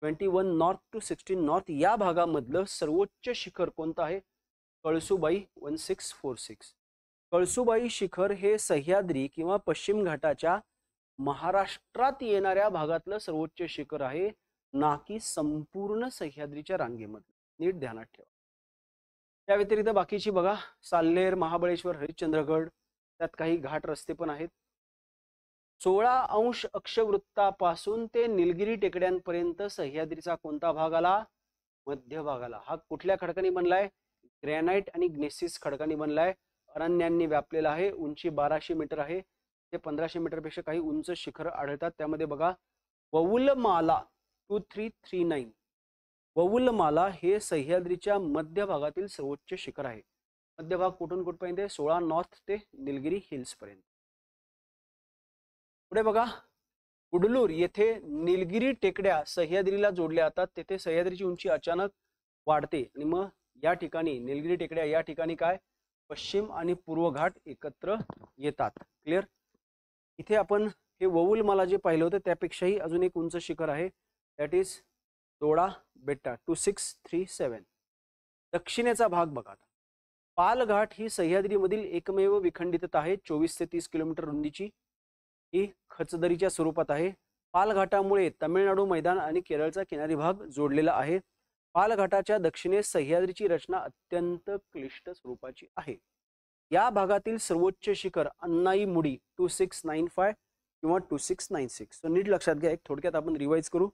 A: 21 नॉर्थ टू 16 नॉर्थ, या भागामधलं सर्वोच्च शिखर कोणतं आहे? कळसुबाई 1646. कळसुबाई शिखर हे सह्याद्री किंवा पश्चिम घाटाच्या महाराष्ट्रात येणाऱ्या भागातलं सर्वोच्च शिखर आहे, ना की संपूर्ण सह्याद्रीच्या रांगेमध्ये. नीट ध्यानात ठेवा. त्या व्यतिरिक्त बाकीची बघा, साल्हेर, महाबळेश्वर, हरिश्चंद्रगड, त्यात काही घाट रस्ते पण आहेत. 16 अंश अक्षवृत्तापासून ते निलगिरी टेकड्यांपर्यंत सह्याद्रीचा कोणता भाग आला? मध्य भाग आला. हा कुठल्या खडकांनी बनलाय? ग्रॅनाइट आणि ग्नेसिस खडकांनी बनलाय. अरण्यांनी व्यापलेला आहे. उंची 1200 मीटर आहे. ते 1500 मीटरपेक्षा काही उंच शिखर आढळतात. त्यामध्ये बघा, वौलमाला 2339, वौलमाला हे सह्याद्रीच्या मध्य भागातील सर्वोच्च शिखर आहे. मध्य भाग कुठून कुठपर्यंत? 16 नॉर्थ ते निलगिरी हिल्स पर्यंत. पुढे बघा, कुडलूर येथे निलगिरी टेकड्या सह्याद्रीला जोडल्या जातात. तेथे सह्याद्रीची उंची अचानक वाढते आणि मग या ठिकाणी निलगिरी टेकड्या, या ठिकाणी काय? पश्चिम आणि पूर्व घाट एकत्र येतात. क्लिअर? इथे आपण हे वौलमाला जे पाहिलं होतं त्यापेक्षाही अजून एक उंच शिखर आहे, दॅट इज दोडा बेट्टा 2637. दक्षिणेचा भाग बघा. पालघाट ही सह्याद्रीमधील एकमेव विखंडितता आहे. 24 ते 30 किलोमीटर रुंदीची ही खचदरीच्या स्वरूपात आहे. पालघाटामुळे तामिळनाडू मैदान आणि केरळचा किनारी भाग जोडलेला आहे. पालघाटाच्या दक्षिणेस सह्याद्रीची रचना अत्यंत क्लिष्ट स्वरूपाची आहे. या भागातील सर्वोच्च शिखर अन्नाईमुडी 2695 किंवा 2696. सो नीट लक्षात घ्या. एक थोडक्यात आपण रिवाइज करू.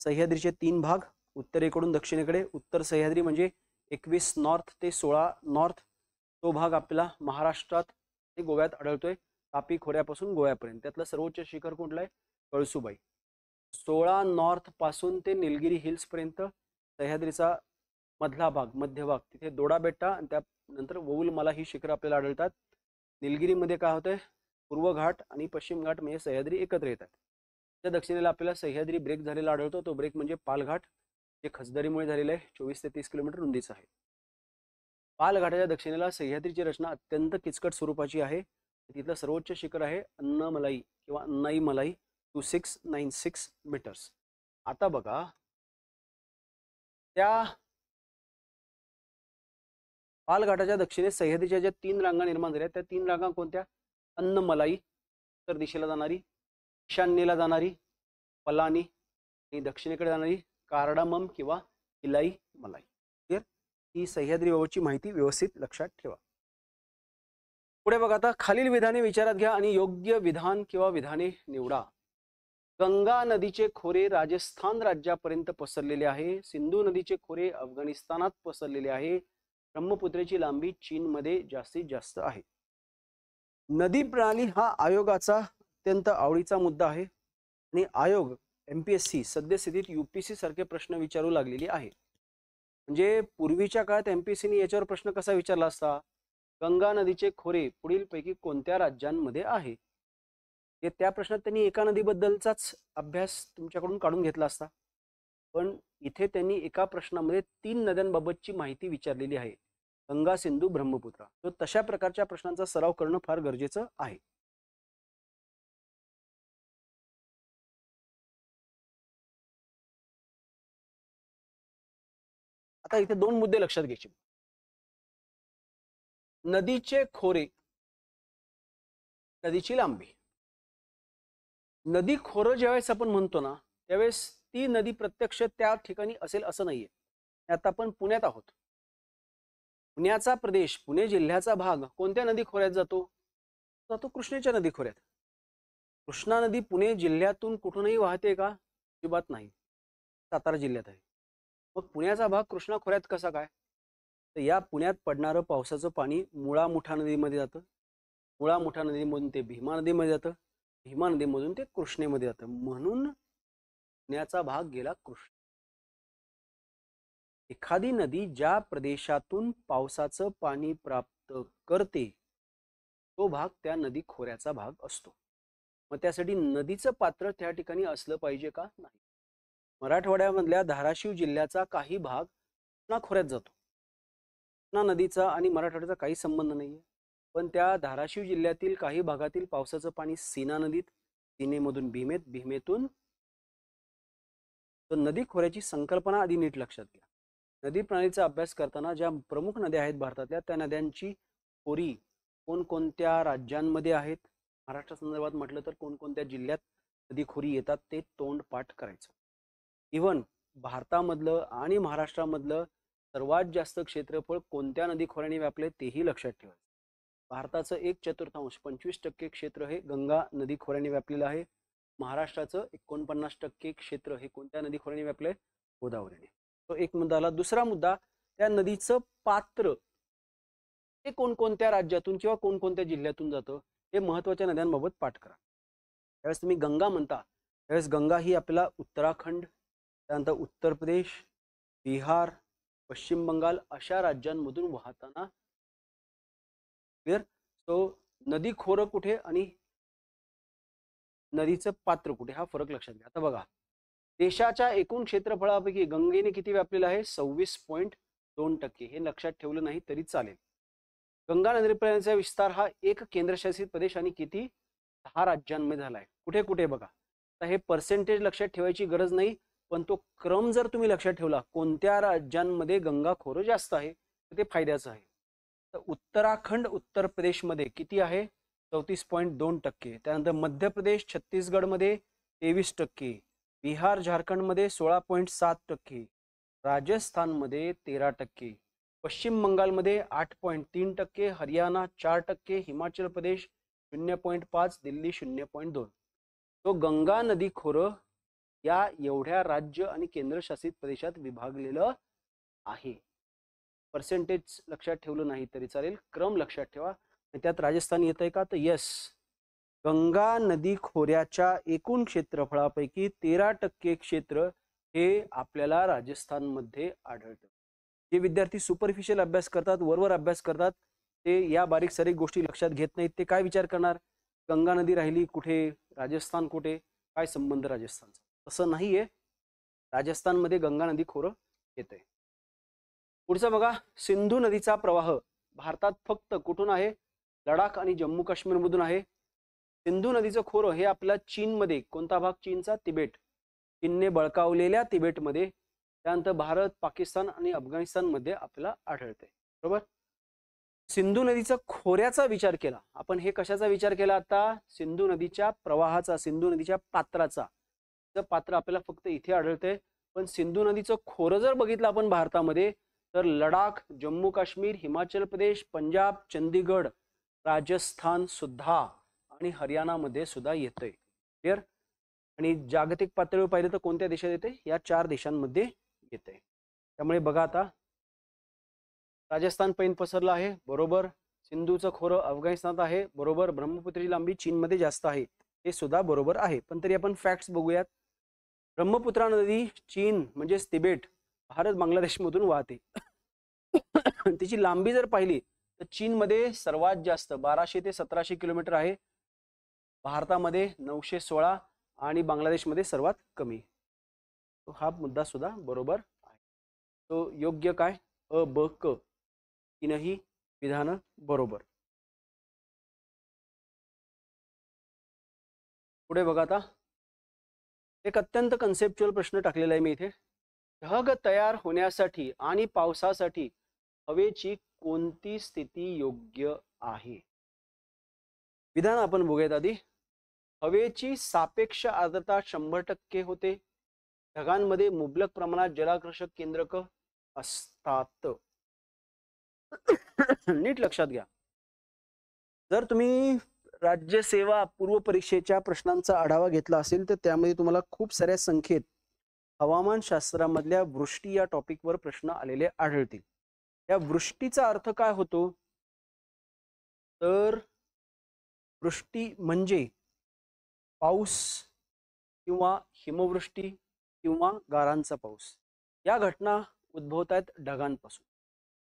A: सह्याद्रीचे 3 भाग, उत्तरेकडून दक्षिणेकडे. उत्तर सह्याद्री म्हणजे 21 नॉर्थ ते 16 नॉर्थ, तो भाग आपल्याला महाराष्ट्रात ते गोव्यात आढळतोय, तापी खोऱ्यापासून गोव्यापर्यंत. त्यातलं सर्वोच्च शिखर कुठलं आहे? कळसुबाई. 16 नॉर्थ पासून ते निलगिरी हिल्स पर्यंत सह्याद्रीचा मधला भाग, मध्य भाग, तिथे दोडा बेट्टा आणि त्यानंतर वौलमाला ही शिखर आपल्याला आढळतात. निलगिरीमध्ये काय होतंय? पूर्व घाट आणि पश्चिम घाट म्हणजे सह्याद्री एकत्र येतात. त्या दक्षिणेला आपल्याला सह्याद्री ब्रेक झालेला आढळतो. तो ब्रेक म्हणजे पालघाट. जे खचदरीमुळे झालेलं आहे, 24 ते 30 किलोमीटर रुंदीचं आहे. पाल घाटाच्या दक्षिणेला सह्याद्रीची रचना अत्यंत किचकट स्वरूपाची आहे. तिथलं सर्वोच्च शिखर आहे अन्नमलाई किंवा अन्नाईमलाई 2696 मीटर्स. आता बघा, त्या पाल घाटाच्या दक्षिणेस सह्याद्रीच्या ज्या 3 रांगा निर्माण झाल्या त्या 3 रांगा कोणत्या? अन्नमलाई उत्तर दिशेला जाणारी, ईशान्येला जाणारी पलानी आणि दक्षिणेकडे जाणारी कार्डामम किंवा इलाई मलाई. क्लिअर? ही सह्याद्रीबाबतची माहिती व्यवस्थित लक्षात ठेवा. पुढे बघा, आता खालील विधाने विचारात घ्या आणि योग्य विधान किंवा विधाने निवडा. गंगा नदीचे खोरे राजस्थान राज्यापर्यंत पसरलेले आहे. सिंधू नदीचे खोरे अफगाणिस्तानात पसरलेले आहे. ब्रह्मपुत्रेची लांबी चीनमध्ये जास्तीत जास्त आहे. नदी प्रणाली हा आयोगाचा अत्यंत आवडीचा मुद्दा आहे आणि आयोग MPSC सद्यस्थितीत UPSC सारखे प्रश्न विचारू लागलेली आहे. म्हणजे पूर्वीच्या काळात MPSCने याच्यावर प्रश्न कसा विचारला असता? गंगा नदीचे खोरे पुढीलपैकी कोणत्या राज्यांमध्ये आहे? त्या प्रश्नात त्यांनी एका नदीबद्दलचाच अभ्यास तुमच्याकडून काढून घेतला असता. पण इथे त्यांनी एका प्रश्नामध्ये 3 नद्यांबाबतची माहिती विचारलेली आहे, गंगा, सिंधू, ब्रह्मपुत्रा. तर तशा प्रकारच्या प्रश्नांचा सराव करणं फार गरजेचं आहे. आता इथे 2 मुद्दे लक्षात घ्यायचे. नदीचे खोरे, नदीची लांबी. नदी खोरं ज्यावेळेस आपण म्हणतो ना, त्यावेळेस ती नदी प्रत्यक्ष त्या ठिकाणी असेल असं नाहीये. आता आपण पुण्यात आहोत. पुण्याचा प्रदेश, पुणे जिल्ह्याचा भाग कोणत्या नदी खोऱ्यात जातो? कृष्णेच्या नदी खोऱ्यात. कृष्णा नदी पुणे जिल्ह्यातून कुठूनही वाहते का? अजिबात नाही, सातारा जिल्ह्यात आहे. मग पुण्याचा भाग कृष्णा खोऱ्यात कसा काय? तर या पुण्यात पडणारं पावसाचं पाणी मुळा मुठा नदीमध्ये जातं. मुळा मुठा नदीमधून ते भीमा नदीमध्ये जातं. भीमा नदीमधून ते कृष्णेमध्ये जातं. म्हणून पुण्याचा भाग गेला कृष्ण. एखादी नदी ज्या प्रदेशातून पावसाचं पाणी प्राप्त करते तो भाग त्या नदी खोऱ्याचा भाग असतो. मग त्यासाठी नदीचं पात्र त्या ठिकाणी असलं पाहिजे का? नाही. मराठवाड्यामधल्या धाराशिव जिल्ह्याचा काही भाग कृष्णा खोऱ्यात जातो. कृष्णा नदीचा आणि मराठवाड्याचा काही संबंध नाहीये. पण त्या धाराशिव जिल्ह्यातील काही भागातील पावसाचं पाणी सीना नदीत, सीनेमधून भीमेत, भीमेतून. तर नदी खोऱ्याची संकल्पना आधी नीट लक्षात घ्या. नदी प्रणालीचा अभ्यास करताना ज्या प्रमुख नद्या आहेत भारतातल्या त्या नद्यांची खोरी कोणकोणत्या राज्यांमध्ये आहेत, महाराष्ट्र संदर्भात म्हटलं तर कोणकोणत्या जिल्ह्यात नदी खोरी येतात ते तोंड पाठ करायचं. इव्हन भारतामधलं आणि महाराष्ट्रामधलं सर्वात जास्त क्षेत्रफळ कोणत्या नदी खोऱ्याने व्यापले तेही लक्षात ठेवायचं. भारताचं 1/4 25% क्षेत्र हे गंगा नदी खोऱ्याने व्यापलेलं आहे. महाराष्ट्राचं 49% क्षेत्र हे कोणत्या नदी खोऱ्याने व्यापलंय? गोदावरीने. तो एक मुद्दा आला. दुसरा मुद्दा, त्या नदीचं पात्र हे कोणकोणत्या राज्यातून किंवा कोणकोणत्या जिल्ह्यातून जातं हे महत्त्वाच्या नद्यांबाबत पाठ करा. त्यावेळेस तुम्ही गंगा म्हणता त्यावेळेस गंगा ही आपल्याला उत्तराखंड, त्यानंतर उत्तर प्रदेश, बिहार, पश्चिम बंगाल अशा राज्यांमधून वाहताना. क्लिअर? सो नदी खोरं कुठे आणि नदीचं पात्र कुठे हा फरक लक्षात घ्या. आता बघा, देशाच्या एकूण क्षेत्रफळापैकी गंगेने किती व्यापलेलं आहे? 26.2%. हे लक्षात ठेवलं नाही तरी चालेल. गंगा नदी प्रणालीचा विस्तार हा एक केंद्रशासित प्रदेश आणि किती 10 राज्यांमध्ये झालाय. कुठे कुठे बघा. तर हे पर्सेंटेज लक्षात ठेवायची गरज नाही, पण तो क्रम जर तुम्ही लक्षात ठेवला कोणत्या राज्यांमध्ये गंगा खोरं जास्त आहे तर ते फायद्याचं आहे. तर उत्तराखंड उत्तर प्रदेशमध्ये किती आहे? 34.2%. त्यानंतर मध्य प्रदेश छत्तीसगडमध्ये 23%, बिहार झारखंडमध्ये 16.7%, राजस्थानमध्ये 13%, पश्चिम बंगालमध्ये 8.3%, हरियाणा 4%, हिमाचल प्रदेश 0.5%, दिल्ली 0.2%. तो गंगा नदी खोरं या एवढ्या राज्य आणि केंद्रशासित प्रदेशात विभागलेलं आहे. पर्सेंटेज लक्षात ठेवलं नाही तरी चालेल, क्रम लक्षात ठेवा. त्यात राजस्थान येत आहे का? तर येस. गंगा नदी खोऱ्याच्या एकूण क्षेत्रफळापैकी 13% क्षेत्र हे आपल्याला राजस्थानमध्ये आढळतं. जे विद्यार्थी सुपरफिशियल अभ्यास करतात, वरवर अभ्यास करतात, ते या बारीक सारीक गोष्टी लक्षात घेत नाहीत. ते काय विचार करणार? गंगा नदी राहिली कुठे, राजस्थान कुठे, काय संबंध राजस्थानचा? तसं नाहीये. राजस्थानमध्ये गंगा नदी खोरं येते. पुढचं बघा, सिंधू नदीचा प्रवाह भारतात फक्त कुठून आहे? लडाख आणि जम्मू काश्मीर मधून आहे. सिंधू नदीचं खोरं हे आपल्या चीनमध्ये, कोणता भाग चीनचा? तिबेट. चीनने बळकावलेल्या तिबेटमध्ये, त्यानंतर भारत, पाकिस्तान आणि अफगाणिस्तान मध्ये आपल्याला आढळते. बरोबर. सिंधू नदीचा खोऱ्याचा विचार केला आपण. हे कशाचा विचार केला आता? सिंधू नदीच्या प्रवाहाचा, सिंधू नदीच्या पात्राचा. पात्र आपल्याला फक्त इथे आढळते. पण सिंधू नदीचं खोरं जर बघितलं आपण भारतामध्ये, तर लडाख, जम्मू काश्मीर, हिमाचल प्रदेश, पंजाब, चंदीगड, राजस्थान सुद्धा आणि हरियाणामध्ये सुद्धा येतंय. क्लिअर. आणि जागतिक पातळीवर पाहिलं तर कोणत्या देशात येते? या 4 देशांमध्ये येते. त्यामुळे बघा आता, राजस्थान पैन पसरलं आहे, बरोबर. सिंधूचं खोरं अफगाणिस्तानात आहे, बरोबर. ब्रह्मपुत्रेची लांबी चीनमध्ये जास्त आहे, हे सुद्धा बरोबर आहे. पण तरी आपण फॅक्ट्स बघूयात. ब्रह्मपुत्रा नदी चीन म्हणजेच तिबेट, भारत, बांगलादेश मधून वाहते. तिची लांबी जर पाहिली तर चीनमध्ये सर्वात जास्त 1200 ते 1700 किलोमीटर आहे, भारतामध्ये 916 आणि बांगलादेशमध्ये सर्वात कमी. तो हा मुद्दा सुद्धा बरोबर आहे. तो योग्य काय? अ, ब, क तीनही विधान बरोबर. पुढे बघा आता, एक अत्यंत कन्सेप्च्युअल प्रश्न टाकलेला आहे मी इथे. ढग तयार होण्यासाठी आणि पावसासाठी हवेची कोणती स्थिती योग्य आहे? विधान आपण बघूयात आधी. हवेची सापेक्ष आर्द्रता 100% होते. ढगांमध्ये मुबलक प्रमाणात जलाकर्षक केंद्रक असतात. नीट लक्षात घ्या. जर तुम्ही राज्यसेवा पूर्व परीक्षेच्या प्रश्नांचा आढावा घेतला असेल तर त्यामध्ये तुम्हाला खूप साऱ्या संख्येत हवामानशास्त्रामधल्या वृष्टी या टॉपिकवर प्रश्न आलेले आढळतील. या वृष्टीचा अर्थ काय होतो? तर वृष्टी म्हणजे पाऊस किंवा हिमवृष्टी किंवा गारांचा पाऊस. या घटना उद्भवत आहेत ढगांपासून.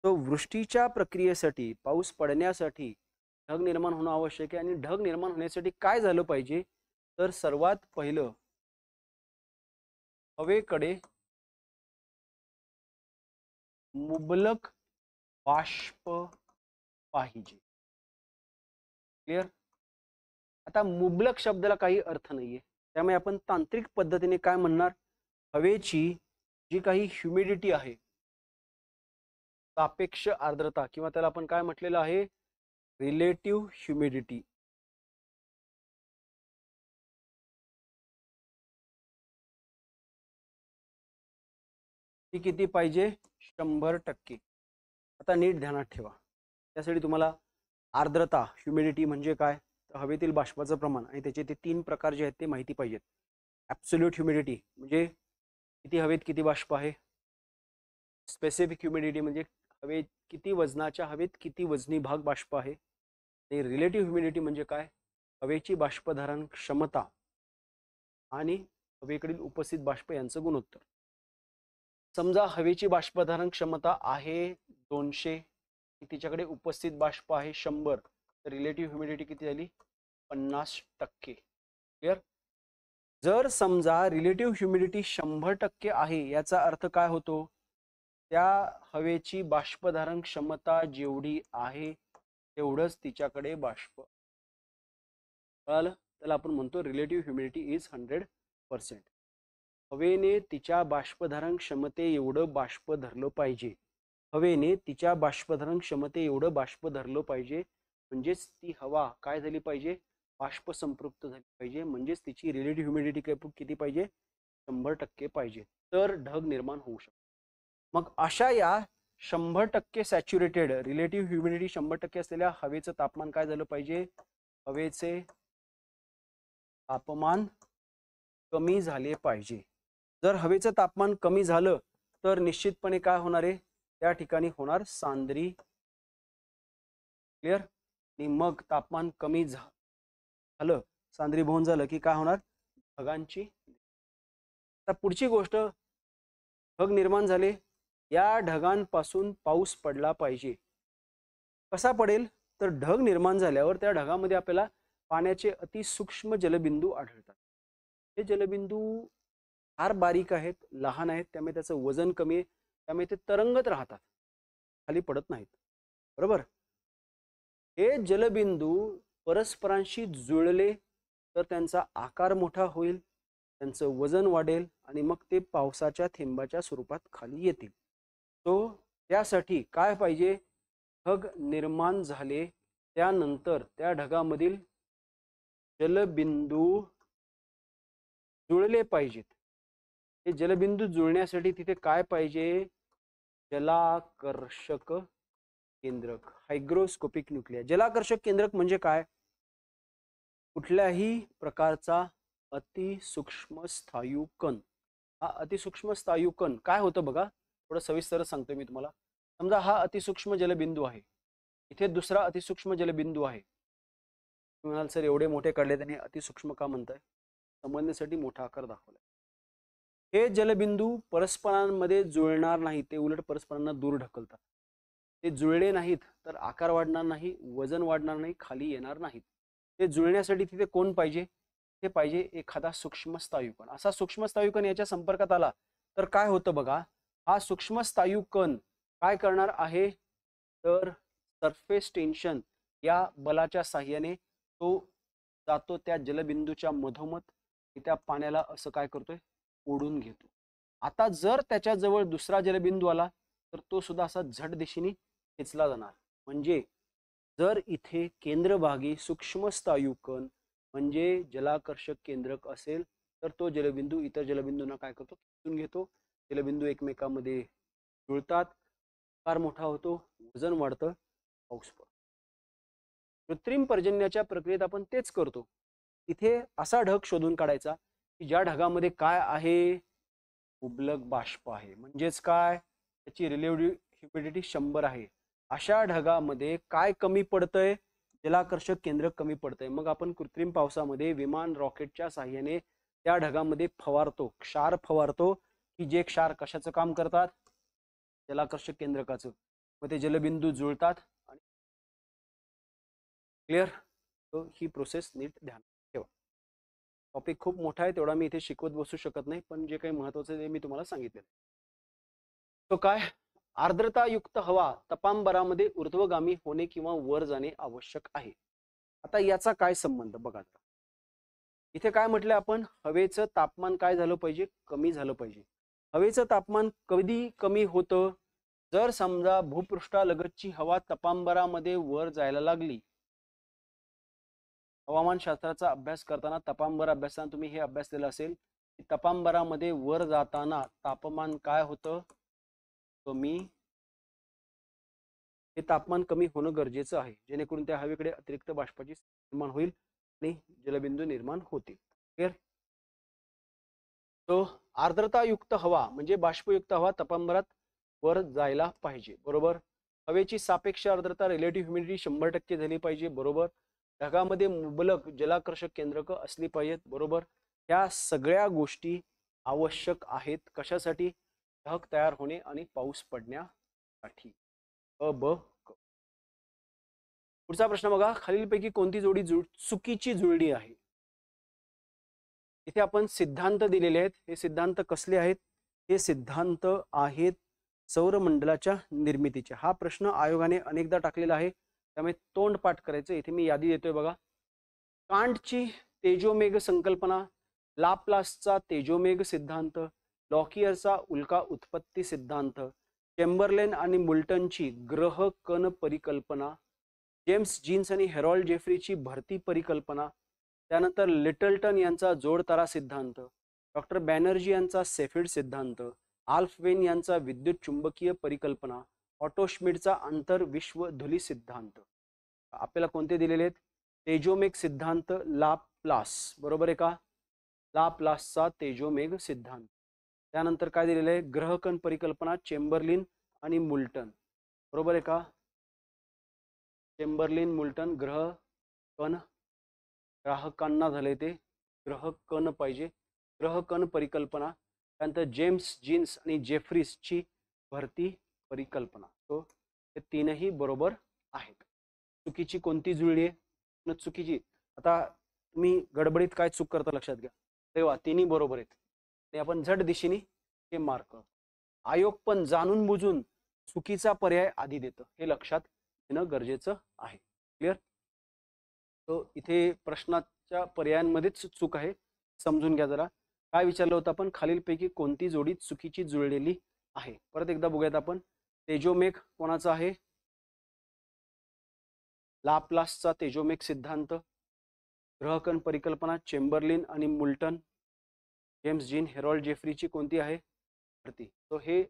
A: तो वृष्टीच्या प्रक्रियेसाठी, पाऊस पडण्यासाठी ढग निर्माण होणं आवश्यक आहे. आणि ढग निर्माण होण्यासाठी काय झालं पाहिजे? तर सर्वात पहिलं हवेकडे मुबलक बाष्प पाहिजे. क्लिअर. आता मुबलक शब्दाला काही अर्थ नाहीये, त्यामुळे आपण तांत्रिक पद्धतीने काय म्हणणार? हवेची जी काही ह्युमिडिटी आहे, सापेक्ष आर्द्रता, किंवा त्याला आपण काय म्हटलेलं आहे? Relative humidity. ती किती पाहिजे? 100%. आता नीट ध्यानात ठेवा. त्यासाठी तुम्हाला आर्द्रता, ह्युमिडिटी म्हणजे काय? तर हवेतील बाष्पाचं प्रमाण आणि त्याचे ते 3 प्रकार जे आहेत ते माहिती पाहिजेत. ॲब्सोल्यूट ह्युमिडिटी म्हणजे किती हवेत किती बाष्प आहे. स्पेसिफिक ह्युमिडिटी म्हणजे हवेत किती वजनाच्या हवेत किती वजनी भाग बाष्प आहे. आणि रिलेटिव्ह ह्युमिडिटी म्हणजे काय? हवेची बाष्पधारण क्षमता आणि हवेकडील उपस्थित बाष्प यांचं गुणोत्तर. समजा हवेची बाष्पधारण क्षमता आहे 200, तिच्याकडे उपस्थित बाष्प आहे 100, तर रिलेटिव्ह ह्युमिडिटी किती झाली? 50%. क्लिअर. जर समजा रिलेटिव्ह ह्युमिडिटी 100% आहे, याचा अर्थ काय होतो? त्या हवेची बाष्पधारण क्षमता जेवढी आहे तेवढंच तिच्याकडे बाष्प. कळालं? त्याला आपण म्हणतो रिलेटिव्ह ह्युमिडिटी इज 100%. हवेने तिच्या बाष्पधारण क्षमते एवढं बाष्प धरलं पाहिजे. हवेने तिच्या बाष्पधारण क्षमते एवढं बाष्प धरलं पाहिजे, म्हणजेच ती हवा काय झाली पाहिजे? बाष्प संपृक्त झाली पाहिजे. म्हणजेच तिची रिलेटिव्ह ह्युमिडिटी किती पाहिजे? 100% पाहिजे, तर ढग निर्माण होऊ शकतो. मग अशा या 100% सॅच्युरेटेड, रिलेटिव्ह ह्युमिडिटी 100% असलेल्या हवेचं तापमान काय झालं पाहिजे? हवेचे तापमान कमी झाले पाहिजे. जर हवेचं तापमान कमी झालं तर निश्चितपणे काय होणार आहे? त्या ठिकाणी होणार सांद्री. क्लिअर. आणि मग तापमान कमी झालं, सांद्री भवन झालं की काय होणार? ढगांची. आता पुढची गोष्ट, ढग निर्माण झाले, या ढगांपासून पाऊस पडला पाहिजे. कसा पडेल? तर ढग निर्माण झाल्यावर त्या ढगामध्ये आपल्याला पाण्याचे अतिसूक्ष्म जलबिंदू आढळतात. हे जलबिंदू फार बारीक आहेत, लहान आहेत, त्यामुळे त्याचं वजन कमी आहे, त्यामुळे ते तरंगत राहतात, खाली पडत नाहीत. बरोबर. हे जलबिंदू परस्परांशी जुळले तर त्यांचा आकार मोठा होईल, त्यांचं वजन वाढेल आणि मग ते पावसाच्या थेंबाच्या स्वरूपात खाली येतील. तो त्यासाठी काय पाहिजे, ढग निर्माण झाले त्यानंतर त्या ढगामधील जलबिंदू जुळले पाहिजेत. हे जलबिंदू जुळण्यासाठी तिथे काय पाहिजे, जलाकर्षक केंद्रक, हायग्रोस्कोपिक न्यूक्लिया. जलाकर्षक केंद्रक म्हणजे काय, कुठल्याही प्रकारचा अतिसूक्ष्म स्थायू कण. हा अतिसूक्ष्म स्थायू कण काय होतं बघा, थोडं सविस्तर सांगतो मी तुम्हाला. समजा हा अतिसूक्ष्म जलबिंदू आहे, इथे दुसरा अतिसूक्ष्म जलबिंदू आहे. म्हणाल सर एवढे मोठे काढले त्यांनी अतिसूक्ष्म का म्हणताय, समजण्यासाठी मोठा आकार दाखवलाय. हे जलबिंदू परस्परांमध्ये जुळणार नाही, ते उलट परस्परांना दूर ढकलतात. ते जुळले नाहीत तर आकार वाढणार नाही, वजन वाढणार नाही, खाली येणार नाहीत. ते जुळण्यासाठी तिथे कोण पाहिजे, ते पाहिजे एखादा सूक्ष्म स्थायू कण. असा सूक्ष्म स्थायू कण याच्या संपर्कात आला तर काय होतं बघा, हा सूक्ष्म स्थायू कण काय करणार आहे, तर सरफेस टेन्शन या बलाच्या साहाय्याने तो जातो त्या जलबिंदूच्या मधोमध, त्या पाण्याला असं काय करतोय, ओढून घेतो. आता जर त्याच्याजवळ दुसरा जलबिंदू आला तर तो सुद्धा असा झट दिशेने खेचला जाणार. म्हणजे जर इथे केंद्रभागी सूक्ष्म स्थायू कण म्हणजे जलाकर्षक केंद्रक असेल तर तो जलबिंदू इतर जलबिंदूंना काय करतो, खेचून घेतो. जलबिंदू एकमेकांमध्ये जुळतात, आकार मोठा होतो, वजन वाढतं, पाऊस पडतो. कृत्रिम पर्जन्याच्या प्रक्रियेत आपण तेच करतो. इथे असा ढग शोधून काढायचा की ज्या ढगामध्ये काय आहे, मुबलक बाष्प आहे, म्हणजेच काय, त्याची रिलेटिव्ह ह्युमिडिटी 100 आहे. अशा ढगामध्ये काय कमी पडतंय, जलाकर्षक केंद्र कमी पडतंय. मग आपण कृत्रिम पावसामध्ये विमान रॉकेटच्या साहाय्याने त्या ढगामध्ये फवारतो, क्षार फवारतो, की जे क्षार कशाचं काम करतात, जलाकर्षक केंद्रकाचं. मग ते जलबिंदू जुळतात. आणि क्लिअर. तो ही प्रोसेस नीट ध्यान ठेवा. टॉपिक खूप मोठा आहे, तेवढा मी इथे शिकवत बसू शकत नाही, पण जे काही महत्त्वाचं आहे ते मी तुम्हाला सांगितलं. तो काय, आर्द्रतायुक्त हवा तपांबरामध्ये ऊर्ध्वगामी होणे किंवा वर जाणे आवश्यक आहे. आता याचा काय संबंध बघा. इथे काय म्हटलं आपण, हवेचं तापमान काय झालं पाहिजे, कमी झालं पाहिजे. हवेचं तापमान कधी कमी होतं, जर समजा भूपृष्ठालगतची हवा तपांबरामध्ये वर जायला लागली. हवामानशास्त्राचा अभ्यास करताना, तपांबर अभ्यासाने तुम्ही हे अभ्यासलेलं असेल की तपांबरामध्ये वर जाताना तापमान काय होतं, कमी. हे तापमान कमी होणं गरजेचं आहे, जेणेकरून त्या हवेकडे अतिरिक्त बाष्पाची निर्माण होईल आणि जलबिंदू निर्माण होतील. क्लिअर. तो आर्द्रतायुक्त हवा म्हणजे बाष्पयुक्त हवा तपांबरात वर जायला पाहिजे. बरोबर. हवेची सापेक्ष आर्द्रता रिलेटिव्ह ह्युमिडिटी 100% झाली पाहिजे. बरोबर. ढगामध्ये मुबलक जलाकर्षक केंद्रक असली पाहिजेत. बरोबर. ह्या सगळ्या गोष्टी आवश्यक आहेत कशासाठी, ढग तयार होणे आणि पाऊस पडण्यासाठी. ब पुढचा प्रश्न बघा, खालीलपैकी कोणती जोडी चुकीची जुळली आहे. इथे आपण सिद्धांत दिलेले आहेत. हे सिद्धांत कसले आहेत, हे सिद्धांत आहेत सौरमंडलाच्या निर्मितीचे. हा प्रश्न आयोगाने अनेकदा टाकलेला आहे, त्यामुळे तोंड पाठ करायचं. इथे मी यादी देतोय बघा. कांटची तेजोमेघ संकल्पना, लाप्लासचा तेजोमेघ सिद्धांत, लॉकियरचा उल्का उत्पत्ती सिद्धांत, चेंबरलेन आणि मुल्टनची ग्रह कण परिकल्पना, जेम्स जीन्स आणि हेरॉल्ड जेफ्रीची भरती परिकल्पना, त्यानंतर लिटलटन यांचा जोडतारा सिद्धांत, डॉक्टर बॅनर्जी यांचा सेफिड सिद्धांत, आल्फ वेन यांचा विद्युत चुंबकीय परिकल्पना, ऑटो श्मिडचा आंतरविश्वधुली सिद्धांत. आपल्याला कोणते दिलेले आहेत, तेजोमेघ सिद्धांत लाप्लास. बरोबर आहे का, लाप्लासचा तेजोमेघ सिद्धांत. त्यानंतर काय दिलेलं आहे, ग्रहकण परिकल्पना चेंबरलिन आणि मुल्टन. बरोबर आहे का, चेंबरलिन मुल्टन ग्रह कण, ग्राहकांना झाले ते ग्रह कण पाहिजे, ग्रह कण परिकल्पना. त्यानंतर जेम्स जीन्स आणि जेफ्रीसची भरती परिकल्पना. तो हे तीनही बरोबर आहेत. चुकीची कोणती जुळली आहे, चुकीची. आता तुम्ही गडबडीत काय चूक करता लक्षात घ्या, तेव्हा तिन्ही बरोबर आहेत. आणि आपण झट दिशेने हे मार्क. आयोग पण जाणून बुजून चुकीचा पर्याय आधी देतं, हे लक्षात घेणं गरजेचं आहे. क्लिअर? तो इथे प्रश्नाच्या पर्यायांमध्येच चूक आहे, समजून घ्या जरा. काय विचारलं होतं आपण? खालीलपैकी कोणती जोडी चुकीची जुळलेली आहे? परत एकदा बघूयात आपण. तेजोमेघ कोणाचा आहे? लाप्लासचा तेजोमेघ सिद्धांत. ग्रहकण परिकल्पना चेंबरलिन आणि मुल्टन. जेम्स जीन हेरॉल्ड जेफ्रीची कोणती आहे? भरती. तो हे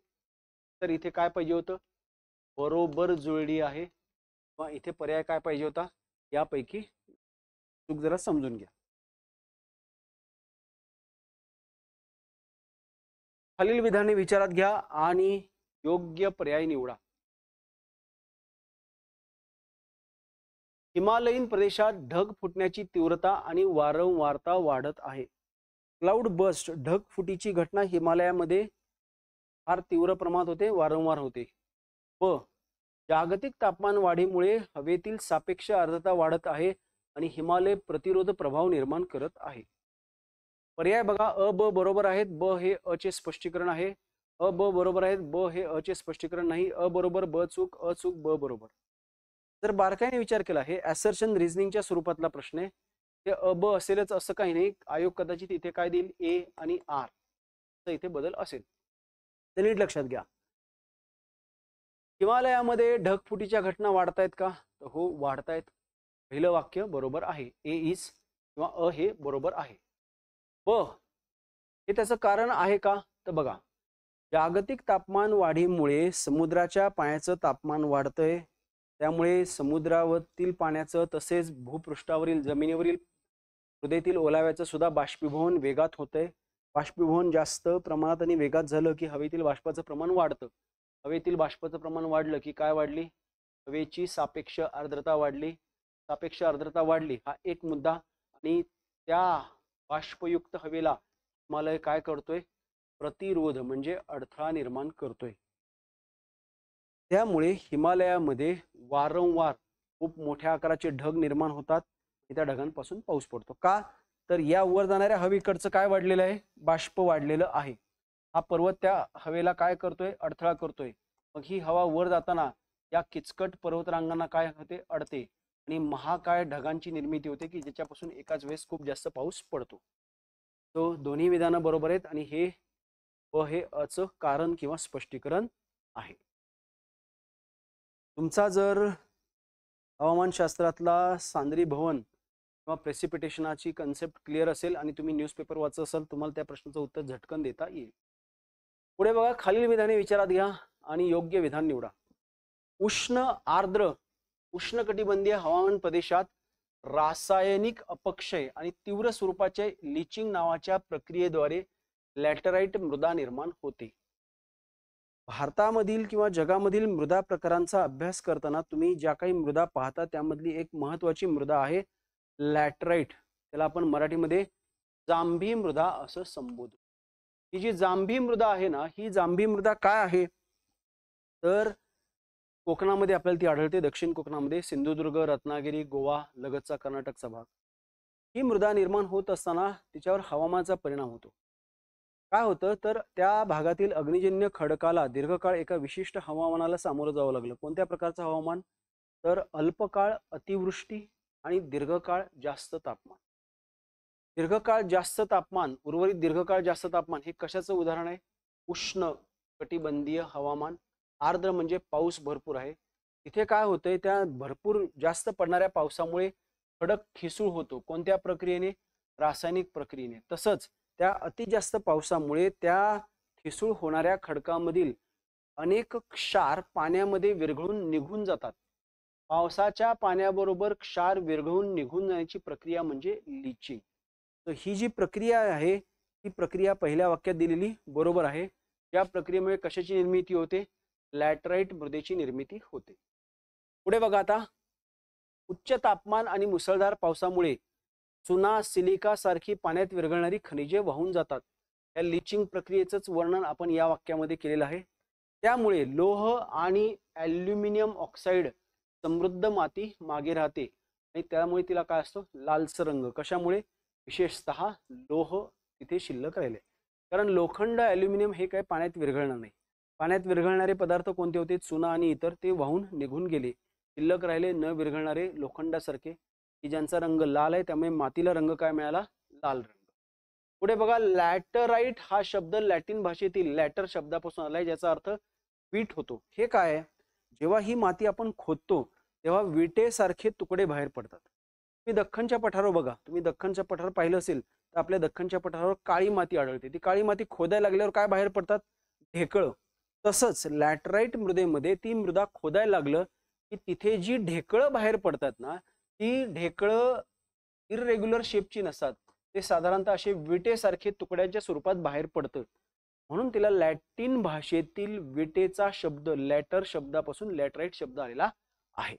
A: तर इथे काय पाहिजे होतं? बरोबर जुळली आहे. किंवा इथे पर्याय काय पाहिजे होता? यापैकी चूक जरा समजून घ्या. खालील विधाने विचारात घ्या आणि योग्य पर्याय निवडा. हिमालयीन प्रदेशात ढग फुटण्याची तीव्रता आणि वारंवारता वाढत आहे. क्लाउड बस्ट ढगफुटीची घटना हिमालयामध्ये फार तीव्र प्रमाणात होते, वारंवार होते. व जागतिक तापमान वाढीमुळे हवेतील सापेक्ष आर्द्रता वाढत आहे आणि हिमालय प्रतिरोध प्रभाव निर्माण करत आहे. पर्याय बघा. अ ब बरोबर आहेत. ब हे अ चे स्पष्टीकरण आहे. अ ब बरोबर आहेत. ब हे अ चे स्पष्टीकरण नाही. अ बरोबर, ब चूक, अ चूक, ब बरोबर. जर बारकाईने विचार केला, हे ॲसर्शन रिझनिंगच्या स्वरूपातला प्रश्न आहे. ते अ ब असेलच असं काही नाही. आयोग कदाचित इथे काय देईल? ए आणि आर तर इथे बदल असेल. ते नीट लक्षात घ्या. हिमालयामध्ये ढगफुटीच्या घटना वाढतायत का? तर हो, वाढतायत. पहिलं वाक्य बरोबर आहे. ए इज किंवा अ हे बरोबर आहे. ब हे त्याचं कारण आहे का? तर बघा, जागतिक तापमान वाढीमुळे समुद्राच्या पाण्याचं तापमान वाढतंय. त्यामुळे समुद्रावरील पाण्याचं तसेच भूपृष्ठावरील जमिनीवरील मृदेतील ओलाव्याचं सुद्धा बाष्पीभवन वेगात होतंय. बाष्पीभवन जास्त प्रमाणात आणि वेगात झालं की हवेतील बाष्पाचं प्रमाण वाढतं. हवेतील बाष्पाचं प्रमाण वाढलं की काय वाढली? हवेची सापेक्ष आर्द्रता वाढली. सापेक्ष आर्द्रता वाढली हा एक मुद्दा. आणि त्या बाष्पयुक्त हवेला हिमालय काय करतोय? प्रतिरोध म्हणजे अडथळा निर्माण करतोय. त्यामुळे हिमालयामध्ये वारंवार खूप मोठ्या आकाराचे ढग निर्माण होतात. त्या ढगांपासून पाऊस पडतो. का? तर या वर जाणाऱ्या हवेकडचं काय वाढलेलं आहे? बाष्प वाढलेलं आहे. हा पर्वत त्या हवेला काय करतोय? अडथळा करतोय. मग ही हवा वर जाताना या किचकट पर्वतरांगांना काय होते? अडते आणि महाकाय ढगांची निर्मिती होते की ज्याच्यापासून एकाच वेळेस खूप जास्त पाऊस पडतो. तो दोन्ही विधानं बरोबर आहेत आणि हे व हे अचं कारण किंवा स्पष्टीकरण आहे. तुमचा जर हवामानशास्त्रातला सांद्री भवन किंवा प्रेसिपिटेशनाची कन्सेप्ट क्लिअर असेल आणि तुम्ही न्यूजपेपर वाचत असाल, तुम्हाला त्या प्रश्नाचं उत्तर झटकन देता येईल. पुढे बघा, खालील विधाने विचारात घ्या आणि योग्य विधान निवडा. उष्ण आर्द्र उष्णकटिबंधीय हवामान प्रदेशात रासायनिक अपक्षय आणि तीव्र स्वरूपाचे लिचिंग नावाच्या प्रक्रियेद्वारे लॅटराइट मृदा निर्माण होते. भारतामधील किंवा जगामधील मृदा प्रकारांचा अभ्यास करताना तुम्ही ज्या काही मृदा पाहता त्यामधली एक महत्त्वाची मृदा आहे लॅटराइट. त्याला आपण मराठीमध्ये जांभी मृदा असं संबोधू. ही जी जांभी मृदा आहे ना, ही जांभी मृदा काय आहे? तर कोकणामध्ये आपल्याला ती आढळते. दक्षिण कोकणामध्ये सिंधुदुर्ग, रत्नागिरी, गोवा लगतचा कर्नाटकचा भाग. ही मृदा निर्माण होत असताना तिच्यावर हवामानाचा परिणाम होतो. काय होतं? तर त्या भागातील अग्निजन्य खडकाला दीर्घकाळ एका विशिष्ट हवामानाला सामोरं जावं लागलं. कोणत्या प्रकारचं हवामान? तर अल्पकाळ अतिवृष्टी आणि दीर्घकाळ जास्त तापमान. दीर्घकाळ जास्त तापमान, उर्वरित दीर्घकाळ जास्त तापमान हे कशाचं उदाहरण आहे? उष्ण कटिबंधीय हवामान. आर्द्र म्हणजे पाऊस भरपूर आहे. इथे काय होतंय? त्या भरपूर जास्त पडणाऱ्या पावसामुळे खडक ठिसूळ होतो. कोणत्या प्रक्रियेने? रासायनिक प्रक्रियेने. तसंच त्या अति जास्त पावसामुळे त्या ठिसूळ होणाऱ्या खडकामधील अनेक क्षार पाण्यामध्ये विरघळून निघून जातात. पावसाच्या पाण्याबरोबर क्षार विरघळून निघून जाण्याची प्रक्रिया म्हणजे लिचिंग. तर ही जी प्रक्रिया आहे ती प्रक्रिया पहिल्या वाक्यात दिलेली बरोबर आहे. या प्रक्रियेमुळे कशाची निर्मिती होते? लॅटराइट मृदेची निर्मिती होते. पुढे बघा आता. उच्च तापमान आणि मुसळधार पावसामुळे चुना, सिलिका सारखी पाण्यात विरघळणारी खनिजे वाहून जातात. या लिचिंग प्रक्रियेचंच वर्णन आपण या वाक्यामध्ये केलेलं आहे. त्यामुळे लोह आणि ॲल्युमिनियम ऑक्साईड समृद्ध माती मागे राहते आणि त्यामुळे तिला काय असतो? लालसर रंग. कशामुळे? विशेषतः लोह तिथे शिल्लक राहिले. कारण लोखंड, ॲल्युमिनियम हे काय पाण्यात विरघळणार नाही. पाण्यात विरघळणारे पदार्थ कोणते होते? चुना आणि इतर. ते वाहून निघून गेले. शिल्लक राहिले न विरघळणारे लोखंडासारखे, की ज्यांचा रंग लाल आहे, त्यामुळे मातीला रंग काय मिळाला? लाल रंग. पुढे बघा, लॅटराइट हा शब्द लॅटिन भाषेतील लॅटर शब्दापासून आलाय, ज्याचा अर्थ वीट होतो. हे काय आहे? जेव्हा ही माती आपण खोदतो तेव्हा विटेसारखे तुकडे बाहेर पडतात. तुम्ही दख्खनच्या पठारावर बघा, तुम्ही दख्खनच्या पठार पाहिलं असेल तर आपल्या दख्खनच्या पठारावर काळी माती आढळते. ती काळी माती खोदायला लागल्यावर काय बाहेर पडतात? ढेकळं. तसंच लॅटराइट मृदेमध्ये ती मृदा खोदायला लागलं की तिथे जी ढेकळं बाहेर पडतात ना, ती ढेकळं इररेग्युलर शेपची नसतात. ते साधारणतः असे विटेसारखे तुकड्यांच्या स्वरूपात बाहेर पडतं. म्हणून तिला लॅटिन भाषेतील विटेचा शब्द लॅटर शब्दापासून लॅटराइट शब्द आलेला आहे.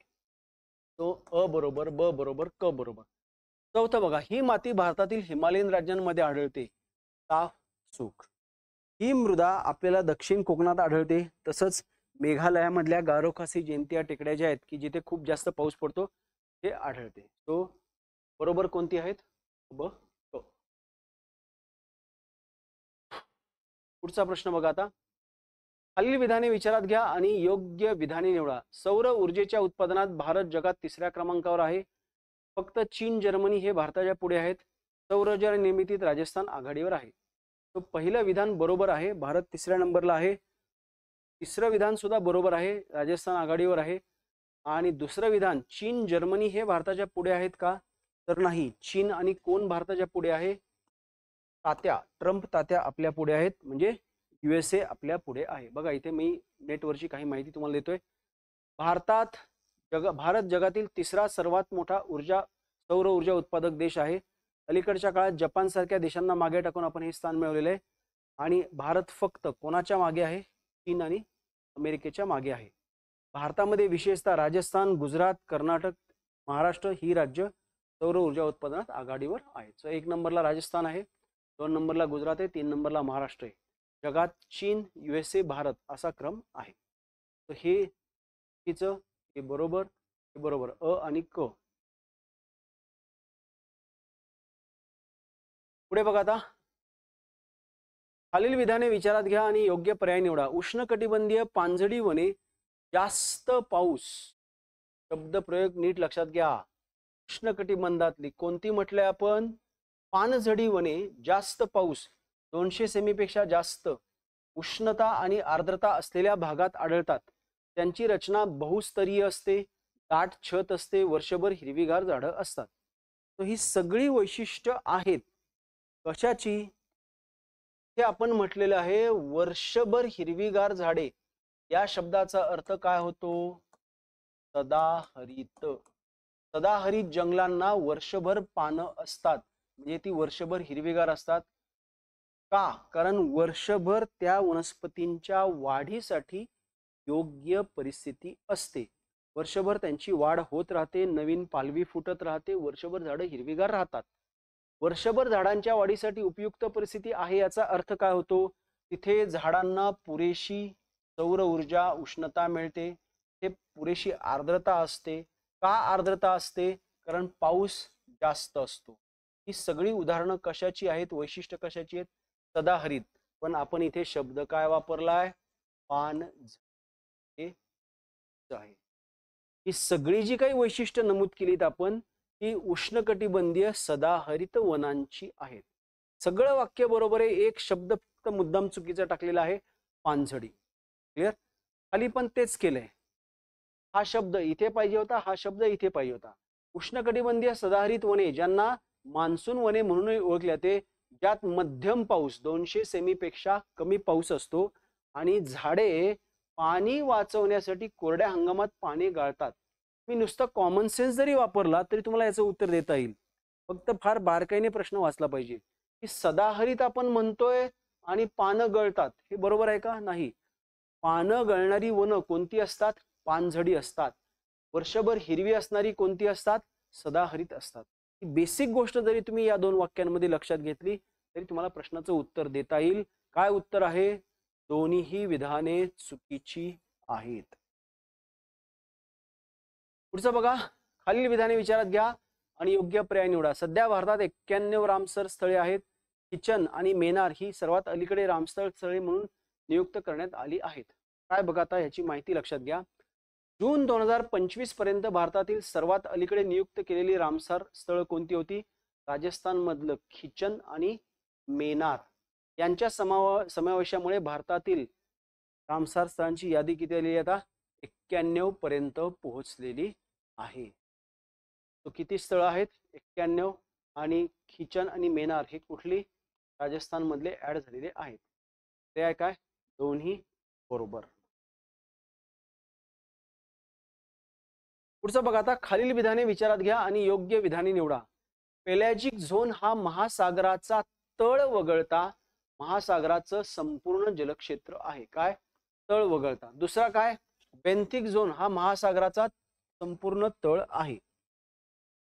A: तो अ बरोबर, ब बरोबर, क बरोबर. चौथं बघा, ही माती भारतातील हिमालयन राज्यांमध्ये आढळते. साफ सुख. ही मृदा आपल्याला दक्षिण कोकणात आढळते. तसंच मेघालयामधल्या गारो खासी जयंतिया टेकड्या ज्या आहेत की जिथे खूप जास्त पाऊस पडतो ते आढळते. तो बरोबर कोणती आहेत? ब क. पुढचा प्रश्न बघा आता. खालील विधाने विचारात घ्या आणि योग्य विधाने निवडा. सौर ऊर्जेच्या उत्पादनात भारत जगात 3ऱ्या क्रमांकावर आहे. फक्त चीन, जर्मनी हे भारताच्या पुढे आहेत. सौर ऊर्जा निर्मितीत राजस्थान आघाडीवर आहे. तो पहिलं विधान बरोबर आहे, भारत 3ऱ्या नंबरला आहे. तिसरं विधान सुद्धा बरोबर आहे, राजस्थान आघाडीवर आहे. आणि दुसरं विधान चीन, जर्मनी हे भारताच्या पुढे आहेत का? तर नाही. चीन आणि कोण भारताच्या पुढे आहे? तात्या, ट्रम्प तात्या आपल्या पुढे आहेत, म्हणजे USA आपल्या पुढे आहे. बघा इथे मी नेटवरची काही माहिती तुम्हाला देतोय. भारत जगातील 3रा सर्वात मोठा सौर ऊर्जा उत्पादक देश आहे. अलीकडच्या काळात जपान सारख्या देशांना मागे टाकून आपण हे स्थान मिळवलेले आहे. आणि भारत फक्त कोणाच्या मागे आहे? चीन आणि अमेरिकेच्या मागे आहे. भारतामध्ये विशेषतः राजस्थान, गुजरात, कर्नाटक, महाराष्ट्र ही राज्य सौर ऊर्जा उत्पादनात आघाडीवर आहेत. सो 1 नंबरला राजस्थान आहे, 2 नंबरला गुजरात आहे, 3 नंबरला महाराष्ट्र आहे. जगात चीन, USA, भारत असा क्रम आहे. तर हे चुकीचं, हे बरोबर, हे बरोबर. अ आणि क. पुढे बघा आता. खालील विधाने विचारात घ्या आणि योग्य पर्याय निवडा. उष्णकटिबंधीय पानझडी वने जास्त पाऊस. शब्द प्रयोग नीट लक्षात घ्या. उष्णकटिबंधातली कोणती म्हटलंय आपण? पानझडी वने जास्त पाऊस, 200 सेमीपेक्षा जास्त उष्णता आणि आर्द्रता असलेल्या भागात आढळतात. त्यांची रचना बहुस्तरीय असते, दाट छत असते, वर्षभर हिरवीगार झाडं असतात. तर ही सगळी वैशिष्ट्य आहेत कशाची? हे आपण म्हटलेलं आहे वर्षभर हिरवीगार झाडे. या शब्दाचा अर्थ काय होतो? सदाहरित. सदाहरित जंगलांना वर्षभर पानं असतात, म्हणजे ती वर्षभर हिरवीगार असतात. का? कारण वर्षभर त्या वनस्पतींच्या वाढीसाठी योग्य परिस्थिती असते. वर्षभर त्यांची वाढ होत राहते, नवीन पालवी फुटत राहते, वर्षभर झाडं हिरवीगार राहतात. वर्षभर झाडांच्या वाढीसाठी उपयुक्त परिस्थिती आहे याचा अर्थ काय होतो? तिथे झाडांना पुरेशी सौर ऊर्जा, उष्णता मिळते, हे पुरेशी आर्द्रता असते. का आर्द्रता असते? कारण पाऊस जास्त असतो. ही सगळी उदाहरणं कशाची आहेत? वैशिष्ट्य कशाची आहेत? सदाहरित. पण आपण इथे शब्द काय वापरलाय? पानझडी आहे. ही सगळी जी काही वैशिष्ट्य नमूद केलीत आपण, ही उष्णकटिबंधीय सदाहरित वनांची आहेत. सगळं वाक्य बरोबर आहे, एक शब्द फक्त मुद्दाम चुकीचा टाकलेला आहे, पानझडी. क्लिअर? खाली पण तेच केलंय. हा शब्द इथे पाहिजे होता, हा शब्द इथे पाहिजे होता. उष्णकटिबंधीय सदाहरित वने, ज्यांना मान्सून वने म्हणून ओळखले जाते, ज्यात मध्यम पाऊस 200 सेमीपेक्षा कमी पाऊस असतो आणि झाडे पाणी वाचवण्यासाठी कोरड्या हंगामात पाणी गाळतात. मी नुसतं कॉमन सेन्स जरी वापरला तरी तुम्हाला याचं उत्तर देता येईल. फक्त फार बारकाईने प्रश्न वाचला पाहिजे की सदाहरित आपण म्हणतोय आणि पानं गळतात, हे बरोबर आहे का? नाही. पानं गळणारी वनं कोणती असतात? पानझडी असतात. वर्षभर हिरवी असणारी कोणती असतात? सदाहरित असतात. ही बेसिक गोष्ट जरी तुम्ही या 2 वाक्यांमध्ये लक्षात घेतली तरी तुम्हाला प्रश्नाचं उत्तर देता येईल. काय उत्तर आहे? दोन्हीही विधाने चुकीची आहेत. पुढचं बघा. खालील विधाने विचारात घ्या आणि योग्य पर्याय निवडा. सध्या भारतात 91 रामसर स्थळे आहेत. खिचन आणि मेनार ही सर्वात अलीकडे रामस्थळ स्थळे म्हणून नियुक्त करण्यात आली आहेत. काय बघा आता याची माहिती लक्षात घ्या. जून 2025 पर्यंत भारतातील सर्वात अलीकडे नियुक्त केलेली रामसर स्थळ कोणती होती? राजस्थान मधलं खिचन आणि मेनार यांच्या समावेशामुळे भारतातील रामसर स्थळांची यादी किती आली आता? 91 पर्यंत पोहोचलेली आहे. तो किती स्थळ आहेत? 91. आणि खिचन आणि मेनार हे कुठली राजस्थान मधले ऍड झालेले आहेत. ते आहे काय? दोन्ही बरोबर. पुढचं बघा आता. खालील विधाने विचारात घ्या आणि योग्य विधाने निवडा. पेलॅजिक झोन हा महासागराचा तळ वगळता महासागराचं संपूर्ण जलक्षेत्र आहे. काय? तळ वगळता. दुसरा काय? बेंथिक झोन हा महासागराचा संपूर्ण तळ आहे.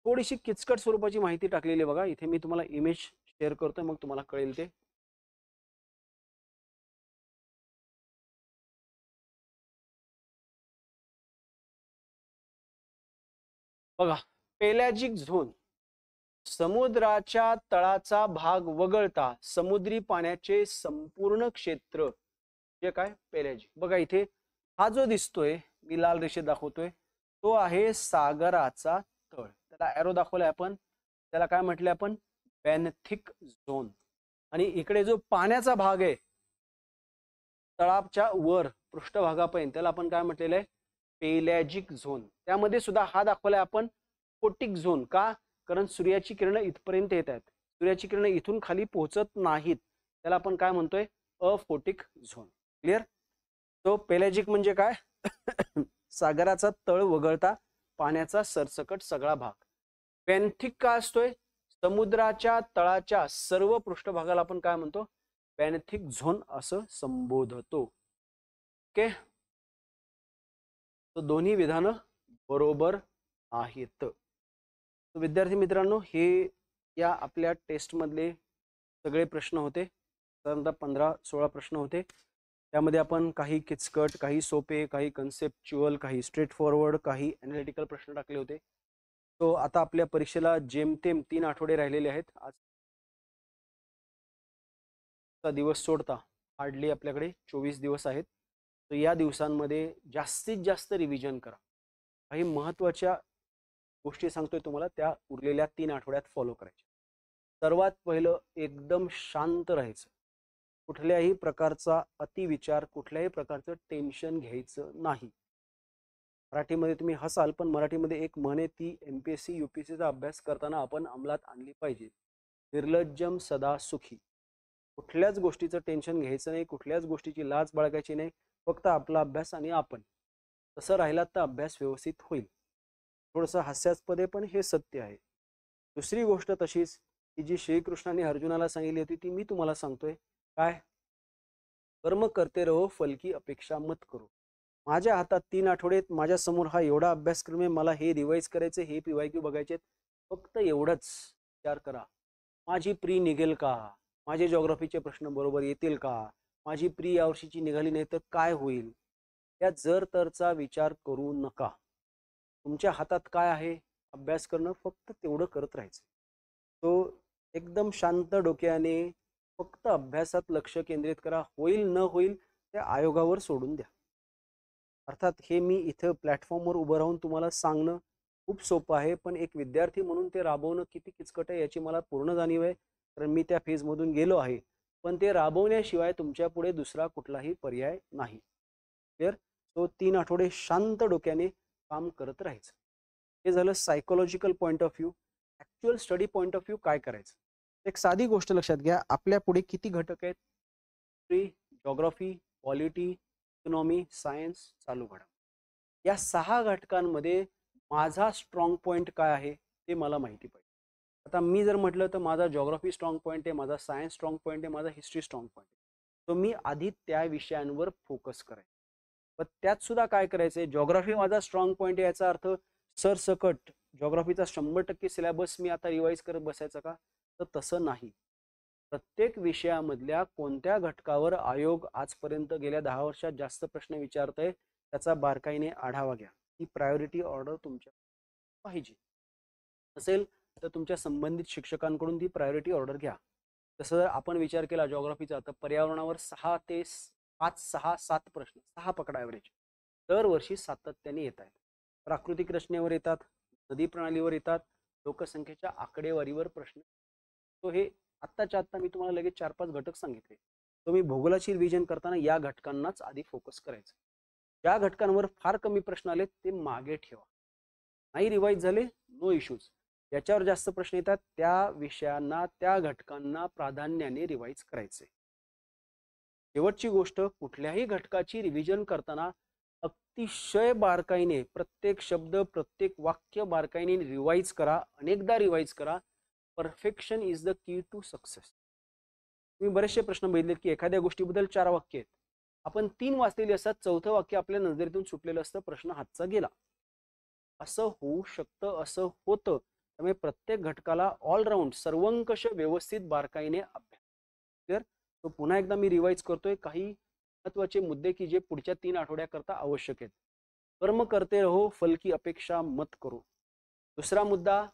A: थोडीशी किचकट स्वरूपाची माहिती टाकलेली बघा इथे. मी तुम्हाला इमेज शेअर करतोय मग तुम्हाला कळेल ते. बघा, पेलॅजिक झोन समुद्राच्या तळाचा भाग वगळता समुद्री पाण्याचे संपूर्ण क्षेत्र जे काय पेलॅजिक. बघा इथे हा जो दिसतोय मी लाल रेषेत दाखवतोय तो आहे सागराचा तळ. त्याला एरो दाखवलाय आपण. त्याला काय म्हटले आपण? Benthic zone. आणि इकडे जो पाण्याचा भाग आहे तळाच्या वर पृष्ठभागापर्यंत त्याला आपण काय म्हटलेलं आहे? पेलॅजिक झोन. त्यामध्ये सुद्धा हा दाखवलाय आपण फोटिक झोन. का? कारण सूर्याची किरण इथपर्यंत येत आहेत. सूर्याची किरण इथून खाली पोहोचत नाहीत. त्याला आपण काय म्हणतोय? Aphotic zone. क्लिअर? तो पेलॅजिक म्हणजे काय? सागराचा तळ वगळता पाण्याचा सरसकट सगळा भाग. बेंथिक का असतोय? समुद्राच्या तळाच्या सर्व पृष्ठभागाला आपण काय म्हणतो? बेंथिक झोन असं संबोधतो. ओके, तो दोन्ही विधानं बरोबर आहेत. विद्यार्थी मित्रांनो, हे या आपल्या टेस्ट मधले सगळे प्रश्न होते. साधारणतः 15-16 प्रश्न होते. त्यामध्ये आपण काही किचकट, काही सोपे, काही कन्सेप्च्युअल, काही स्ट्रेट फॉरवर्ड, काही ॲनालिटिकल प्रश्न टाकले होते. तो आता आपल्या परीक्षेला जेमतेम 3 आठवडे राहिलेले आहेत. आज दिवस सोडता हार्डली आपल्याकडे 24 दिवस आहेत. तर या दिवसांमध्ये जास्तीत जास्त रिव्हिजन करा. काही महत्त्वाच्या गोष्टी सांगतोय तुम्हाला, त्या उरलेल्या 3 आठवड्यात फॉलो करायच्या. सर्वात पहिलं एकदम शांत राहायचं. कुठल्याही प्रकारचा अतिविचार, कुठल्याही प्रकारचं टेन्शन घ्यायचं नाही. मराठीमध्ये तुम्ही हसाल पण मराठीमध्ये एक म्हणे ती MPSC UPSCचा अभ्यास करताना आपण अंमलात आणली पाहिजे. निर्लज्जम सदा सुखी. कुठल्याच गोष्टीचं टेन्शन घ्यायचं नाही, कुठल्याच गोष्टीची लाज बाळगायची नाही. फक्त आपला अभ्यास आणि आपण. तसं राहिलात तर अभ्यास व्यवस्थित होईल. थोडंसं हास्यास्पद आहे पण हे सत्य आहे. दुसरी गोष्ट तशीच की जी श्रीकृष्णाने अर्जुनाला सांगितली होती ती मी तुम्हाला सांगतोय. काय? कर्म करते रहो, फल की अपेक्षा मत करो. माझ्या हातात 3 आठवड्यात माझ्या समोर हा एवढा अभ्यासक्रम आहे. मला हे रिवाइज करायचे, हे PYQ बघायचे. फक्त एवढंच विचार करा. माझी प्री निघेल का? माझे जॉग्राफीचे प्रश्न बरोबर येतील का? माझी प्री यावर्षीची निघाली नाही तर काय होईल? या जर तरचा विचार करू नका. तुमच्या हातात काय आहे? अभ्यास करणं. फक्त तेवढं करत राहायचं. तो एकदम शांत डोक्याने फक्त अभ्यासात लक्ष केंद्रित करा. होईल न होईल ते आयोगावर सोडून द्या. अर्थात हे मी इथं प्लॅटफॉर्मवर उभं राहून तुम्हाला सांगणं खूप सोपं आहे, पण एक विद्यार्थी म्हणून ते राबवणं किती किचकट आहे याची मला पूर्ण जाणीव आहे. कारण मी त्या फेजमधून गेलो आहे. पण ते राबवण्याशिवाय तुमच्या पुढे दुसरा कुठलाही पर्याय नाही. क्लिअर? तो 3 आठवडे शांत डोक्याने काम करत राहायचं. हे झालं psychological point of view. Actual study point of view काय करायचं? एक साधी गोष्ट लक्षात घ्या. आपल्या पुढे किती घटक आहेत? History, geography, polity, economy, science, चालू घडामोडी. या 6 घटकांमध्ये माझा स्ट्रॉंग पॉईंट काय आहे ते मला माहिती पाहिजे. आता मी जर म्हटलं तर माझा जॉग्राफी स्ट्रॉंग पॉईंट आहे, माझा सायन्स स्ट्रॉंग पॉईंट आहे, माझा हिस्ट्री स्ट्रॉंग पॉईंट आहे. तर मी आधी त्या विषयांवर फोकस करायचं. पण त्यात सुद्धा काय करायचंय? जॉग्राफी माझा स्ट्रॉंग पॉईंट आहे याचा अर्थ सरसकट जॉग्राफीचा 100% सिलेबस मी आता रिवाइज करत बसायचा का? तर तसं नाही. प्रत्येक विषयामधल्या कोणत्या घटकावर आयोग आजपर्यंत गेल्या 10 वर्षात जास्त प्रश्न विचारतंय त्याचा बारकाईने आढावा घ्या. ही प्रायोरिटी ऑर्डर तुमच्या पाहिजे. असेल तर तुमच्या संबंधित शिक्षकांकडून ती प्रायोरिटी ऑर्डर घ्या. तसं जर आपण विचार केला जॉग्राफीचा तर पर्यावरणावर 6 ते 5, 6, 7 प्रश्न, 6 पकडा ॲव्हरेज दरवर्षी सातत्याने येत आहेत. प्राकृतिक रचनेवर येतात, नदी प्रणालीवर येतात, लोकसंख्येच्या आकडेवारीवर प्रश्न. तो हे आत्ताच्या आत्ता मी तुम्हाला लगेच 4-5 घटक सांगितले. तुम्ही भूगोलाची रिव्हिजन करताना या घटकांनाच आधी फोकस करायचं. ज्या घटकांवर फार कमी प्रश्न आले ते मागे ठेवा. नाही रिवाईज झाले नो इश्यूज. ज्याच्यावर जास्त प्रश्न येतात त्या विषयांना, त्या घटकांना प्राधान्याने रिवाईज करायचे. शेवटची गोष्ट, कुठल्याही घटकाची रिव्हिजन करताना अतिशय बारकाईने प्रत्येक शब्द, प्रत्येक वाक्य बारकाईने रिवाईज करा, अनेकदा रिवाईज करा. Perfection is the key to success. तुम्ही बरेचसे प्रश्न बघितलेत की एखाद्या गोष्टीबद्दल 4 वाक्य आहेत, आपण 3 वाचलेली असतात, 4थं वाक्य आपल्या नजरेतून सुटलेलं असतं, प्रश्न हातचा गेला. असं होऊ शकतं, असं होतं. त्यामुळे प्रत्येक घटकाला ऑलराऊंड सर्वंकष व्यवस्थित बारकाईने अभ्यास. तर तो पुन्हा एकदा मी रिवाईज करतोय काही महत्वाचे मुद्दे की जे पुढच्या 3 आठवड्याकरता आवश्यक आहेत. कर्म करते रहो, फल की अपेक्षा मत करो. दुसरा मुद्दा,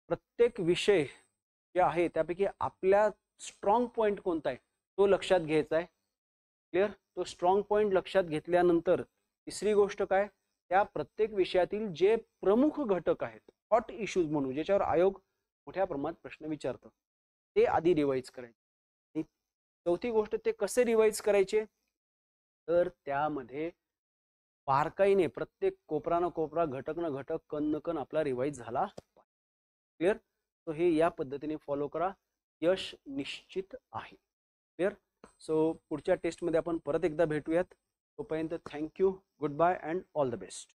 A: प्रत्येक विषय जे आहे त्यापैकी आपल्या स्ट्रॉंग पॉइंट कोणता आहे तो लक्षात घ्यायचा आहे. क्लिअर? तो स्ट्रॉंग पॉइंट लक्षात घेतल्यानंतर तिसरी गोष्ट काय, त्या प्रत्येक विषयातील जे प्रमुख घटक आहेत, हॉट इश्यूज म्हणून ज्याच्यावर आयोग मोठ्या प्रमाणात प्रश्न विचारतो, ते आधी रिवाईज करायचे. चौथी गोष्ट, ते कसे रिवाईज करायचे, तर त्यामध्ये बारकाईने प्रत्येक कोपरा न कोपरा, घटक न घटक, कण न कण आपला रिवाईज झाला. क्लिअर? तो हे या पद्धतीने फॉलो करा, यश निश्चित आहे. क्लिअर? सो पुढच्या टेस्टमध्ये आपण परत एकदा भेटूयात. तोपर्यंत thank you, good bye and all the best.